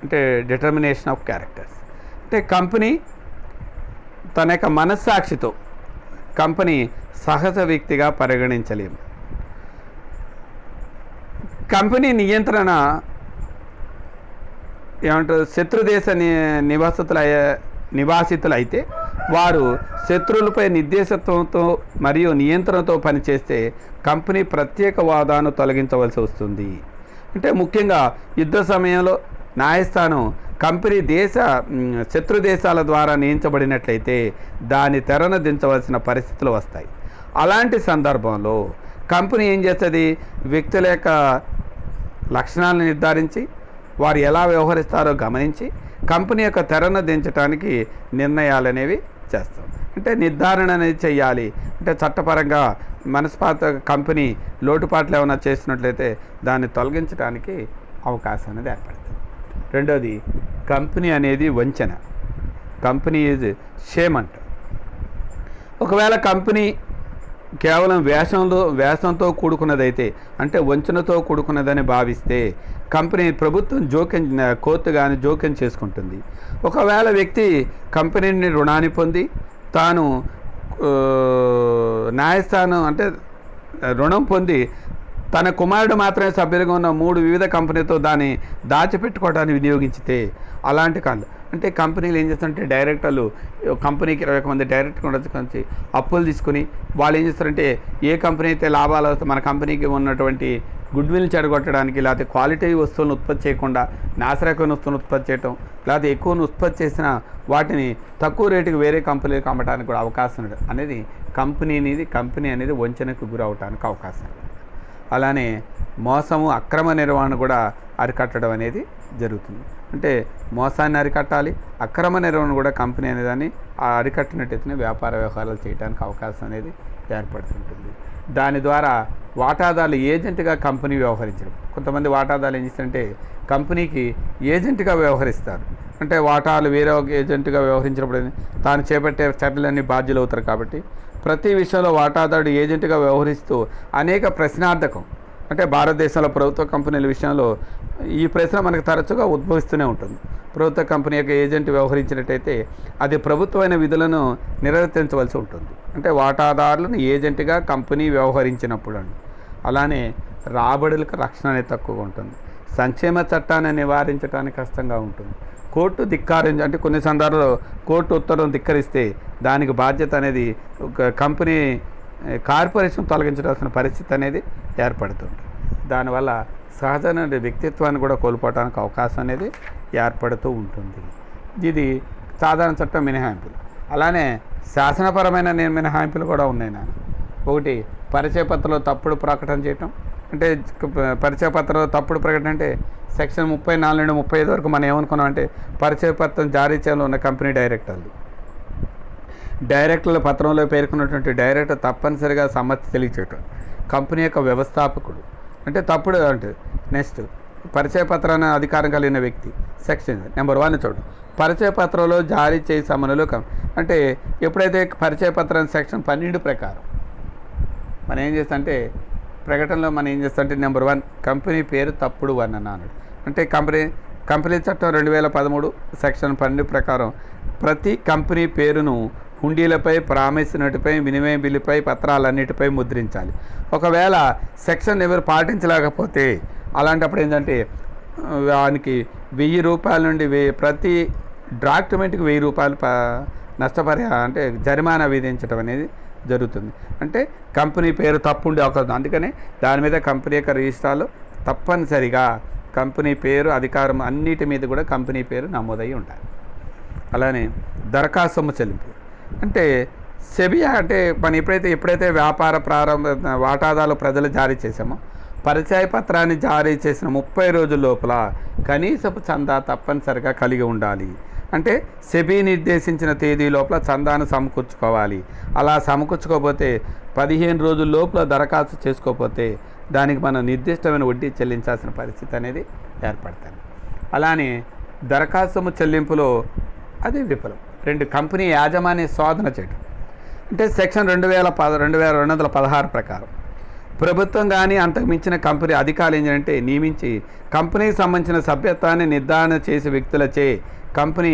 అంటే డిటర్మినేషన్ ఆఫ్ క్యారెక్టర్స్. అంటే కంపెనీ తన యొక్క మనస్సాక్షితో కంపెనీ సహజ వ్యక్తిగా పరిగణించలేము. కంపెనీ నియంత్రణ ఏమంటారు, శత్రుదేశ నివాసితులు అయితే వారు శత్రువులపై నిర్దేశత్వంతో మరియు నియంత్రణతో పనిచేస్తే కంపెనీ ప్రత్యేక వాదాను తొలగించవలసి వస్తుంది. అంటే ముఖ్యంగా యుద్ధ సమయంలో న్యాయస్థానం కంపెనీ శత్రు దేశాల ద్వారా నియమించబడినట్లయితే దాని తెరను దించవలసిన పరిస్థితులు వస్తాయి. అలాంటి సందర్భంలో కంపెనీ ఏం చేస్తుంది, వ్యక్తుల యొక్క లక్షణాలను నిర్ధారించి వారు ఎలా వ్యవహరిస్తారో గమనించి కంపెనీ యొక్క తెరను దించడానికి నిర్ణయాలు అనేవి చేస్తాం. అంటే నిర్ధారణ అనేది చేయాలి. అంటే చట్టపరంగా మనస్పాత కంపెనీ లోటుపాట్లు ఏమైనా చేసినట్లయితే దాన్ని తొలగించడానికి అవకాశం అనేది ఏర్పడుతుంది. రెండోది కంపెనీ అనేది వంచన. కంపెనీ ఈజ్ షేమ్ అంట. ఒకవేళ కంపెనీ కేవలం వేషంతో కూడుకున్నదైతే, అంటే వంచనతో కూడుకున్నదని భావిస్తే కంపెనీ కోర్టు కానీ జోక్యం చేసుకుంటుంది. ఒకవేళ వ్యక్తి కంపెనీని రుణాన్ని పొంది తాను న్యాయస్థానం అంటే రుణం పొంది తన కుమారుడు మాత్రమే సభ్యులుగా ఉన్న 3 వివిధ కంపెనీతో దాన్ని దాచిపెట్టుకోవడానికి వినియోగించితే అలాంటి కాదు. అంటే కంపెనీలు ఏం చేస్తారంటే డైరెక్టర్లు కంపెనీకి 21 మంది డైరెక్టర్ నుంచి అప్పులు తీసుకుని వాళ్ళు ఏం చేస్తారంటే ఏ కంపెనీ అయితే లాభాలు వస్తే మన కంపెనీకి ఉన్నటువంటి గుడ్ విల్ చెడగొట్టడానికి, లేకపోతే క్వాలిటీ వస్తువులను ఉత్పత్తి చేయకుండా నాసిరకమైన వస్తువులను ఉత్పత్తి చేయటం, లేకపోతే ఎక్కువను ఉత్పత్తి చేసిన వాటిని తక్కువ రేటుకి వేరే కంపెనీలకు అమ్మడానికి కూడా అవకాశం ఉంది. అనేది కంపెనీ అనేది వంచనకు గురవడానికి అవకాశం ఉంది. అలానే మోసము, అక్రమ నిర్వహణ కూడా అరికట్టడం అనేది జరుగుతుంది. అంటే మోసాన్ని అరికట్టాలి, అక్రమ నిర్వహణ కూడా కంపెనీ అనేదాన్ని అరికట్టినట్టయితేనే వ్యాపార వ్యవహారాలు చేయడానికి అవకాశం అనేది ఏర్పడుతుంటుంది. దాని ద్వారా వాటాదారులు ఏజెంట్గా కంపెనీ వ్యవహరించడం. కొంతమంది వాటాదారులు ఏం చేస్తారంటే కంపెనీకి ఏజెంట్గా వ్యవహరిస్తారు. అంటే వాటాలు వేరే ఒక ఏజెంట్గా వ్యవహరించినప్పుడు తాను చేపట్టే చర్యలన్నీ బాధ్యులు అవుతారు. కాబట్టి ప్రతి విషయంలో వాటాదారుడు ఏజెంట్గా వ్యవహరిస్తూ అనేక ప్రశ్నార్థకం, అంటే భారతదేశంలో ప్రభుత్వ కంపెనీల విషయంలో ఈ ప్రశ్న మనకు తరచుగా ఉద్భవిస్తూనే ఉంటుంది. ప్రభుత్వ కంపెనీ యొక్క ఏజెంట్ వ్యవహరించినట్టయితే అది ప్రభుత్వమైన విధులను నిర్వర్తించవలసి ఉంటుంది. అంటే వాటాదారులను ఏజెంట్గా కంపెనీ వ్యవహరించినప్పుడు అండి. అలానే రాబడులకు రక్షణ అనేది తక్కువగా ఉంటుంది. సంక్షేమ చట్టాన్ని నివారించడానికి కష్టంగా ఉంటుంది. కోర్టు ధిక్కారం, అంటే కొన్ని సందర్భాల్లో కోర్టు ఉత్తర్వులను ధిక్కరిస్తే దానికి బాధ్యత అనేది ఒక కంపెనీ కార్పొరేషన్ తొలగించాల్సిన పరిస్థితి అనేది ఏర్పడుతుంది. దానివల్ల సహజమైన వ్యక్తిత్వాన్ని కూడా కోల్పోవడానికి అవకాశం అనేది ఏర్పడుతూ ఉంటుంది. ఇది సాధారణ చట్టం మినహాయింపులు. అలానే శాసనపరమైన మినహాయింపులు కూడా ఉన్నాయి. ఒకటి పరిచయ పత్రంలో తప్పుడు ప్రకటన చేయటం. అంటే పరిచయ పత్రంలో తప్పుడు ప్రకటన అంటే సెక్షన్ 34 నుండి 35 వరకు మనం ఏమనుకున్నాం అంటే పరిచయ పత్రం జారీ చేయాలని ఉన్న కంపెనీ డైరెక్టర్ల పత్రంలో పేర్కొన్నటువంటి డైరెక్టర్ తప్పనిసరిగా సమ్మతి తెలియచేయటం. కంపెనీ యొక్క వ్యవస్థాపకుడు అంటే తప్పుడు అంటే నెక్స్ట్ పరిచయ పత్రాన్ని అధికారం కలిగిన వ్యక్తి. సెక్షన్ నెంబర్ 1 చూడండి. పరిచయ పత్రంలో జారీ చేసే సమయంలో అంటే ఎప్పుడైతే పరిచయ పత్రాన్ని సెక్షన్ 12 ప్రకారం మనం ఏం చేస్తామంటే ప్రకటనలో మనం ఏం చేస్తామంటే నెంబర్ 1 కంపెనీ పేరు తప్పుడు వర్ణన. అంటే కంపెనీ చట్టం 2013 సెక్షన్ 12 ప్రకారం ప్రతి కంపెనీ పేరును హుండీలపై, ప్రామిస్ నోటుపై, వినిమయ బిల్లుపై, పత్రాలన్నిటిపై ముద్రించాలి. ఒకవేళ సెక్షన్ ఎవరు పాటించలేకపోతే అలాంటప్పుడు ఏంటంటే వానికి 1000 రూపాయల నుండి ప్రతి డాక్యుమెంట్కి 1000 రూపాయలు నష్టపరిహారం అంటే జరిమానా విధించడం అనేది జరుగుతుంది. అంటే కంపెనీ పేరు తప్పుండే అవకాశం. అందుకనే దాని మీద కంపెనీ యొక్క రిజిస్ట్రార్లో తప్పనిసరిగా కంపెనీ పేరు, అధికారం అన్నిటి మీద కూడా కంపెనీ పేరు నమోదయ్యి ఉండాలి. అలానే దరఖాస్తు సొమ్ము చెల్లింపు. అంటే సెబీ అంటే మనం ఎప్పుడైతే వ్యాపార వాటాదారులు ప్రజలు జారీ చేసామో పరిచయ పత్రాన్ని జారీ చేసిన 30 రోజుల లోపల కనీసపు చందా తప్పనిసరిగా కలిగి ఉండాలి. అంటే సెబీ నిర్దేశించిన తేదీ లోపల చందాను సమకూర్చుకోవాలి. అలా సమకూర్చుకోకపోతే 15 రోజుల లోపల దరఖాస్తు చేసుకోకపోతే దానికి మనం నిర్దిష్టమైన వడ్డీ చెల్లించాల్సిన పరిస్థితి అనేది ఏర్పడుతుంది. అలానే దరఖాస్తు చెల్లింపులో అది విఫలం. 2 కంపెనీ యాజమాన్య శోధన చేయడం అంటే సెక్షన్ 2216 ప్రకారం ప్రభుత్వం కానీ అంతకు మించిన కంపెనీ అధికారులు ఏంటంటే నియమించి కంపెనీకి సంబంధించిన సభ్యత్వాన్ని నిర్ధారణ చేసే వ్యక్తులచే కంపెనీ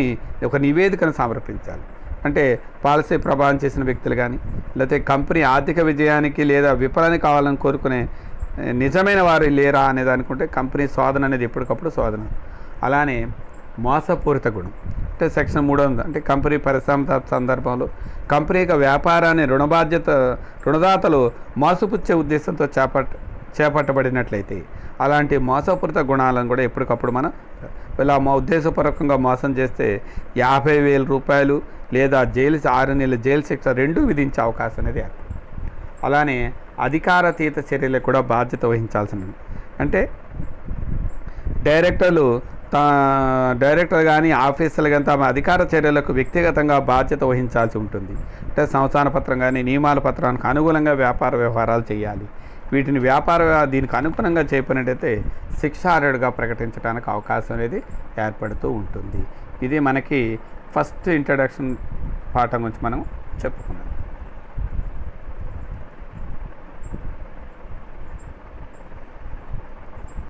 ఒక నివేదికను సమర్పించాలి. అంటే పాలసీ ప్రభావం చేసిన వ్యక్తులు కానీ లేకపోతే కంపెనీ ఆర్థిక విజయానికి లేదా విఫలానికి కావాలని కోరుకునే నిజమైన వారు లేరా అనేది అనుకుంటే కంపెనీ శోధన అనేది ఎప్పటికప్పుడు శోధన. అలానే మోసపూరిత గుణం అంటే సెక్షన్ 300 అంటే కంపెనీ పరిశ్రమ సందర్భంలో కంపెనీ యొక్క వ్యాపారాన్ని రుణదాతలు మోసపుచ్చే ఉద్దేశంతో చేపట్టబడినట్లయితే అలాంటి మోసపూరిత గుణాలను కూడా ఎప్పటికప్పుడు మనం ఇలా ఉద్దేశపూర్వకంగా మోసం చేస్తే 50,000 రూపాయలు లేదా 6 నెలల జైలు శిక్ష 2 విధించే అవకాశం అనేది. అలానే అధికారాతీత చర్యలకు కూడా బాధ్యత వహించాల్సింది. అంటే డైరెక్టర్ కానీ ఆఫీసర్లు కానీ తమ అధికార చర్యలకు వ్యక్తిగతంగా బాధ్యత వహించాల్సి ఉంటుంది. అంటే సంస్థాన పత్రం కానీ నియమాల పత్రానికి అనుగుణంగా వ్యాపార వ్యవహారాలు చేయాలి. వీటిని దీనికి అనుగుణంగా చేయకపోయినట్టయితే శిక్షార్హుడిగా ప్రకటించడానికి అవకాశం అనేది ఏర్పడుతూ ఉంటుంది. ఇది మనకి ఫస్ట్ ఇంట్రడక్షన్ పాఠం గురించి మనం చెప్పుకున్నాం.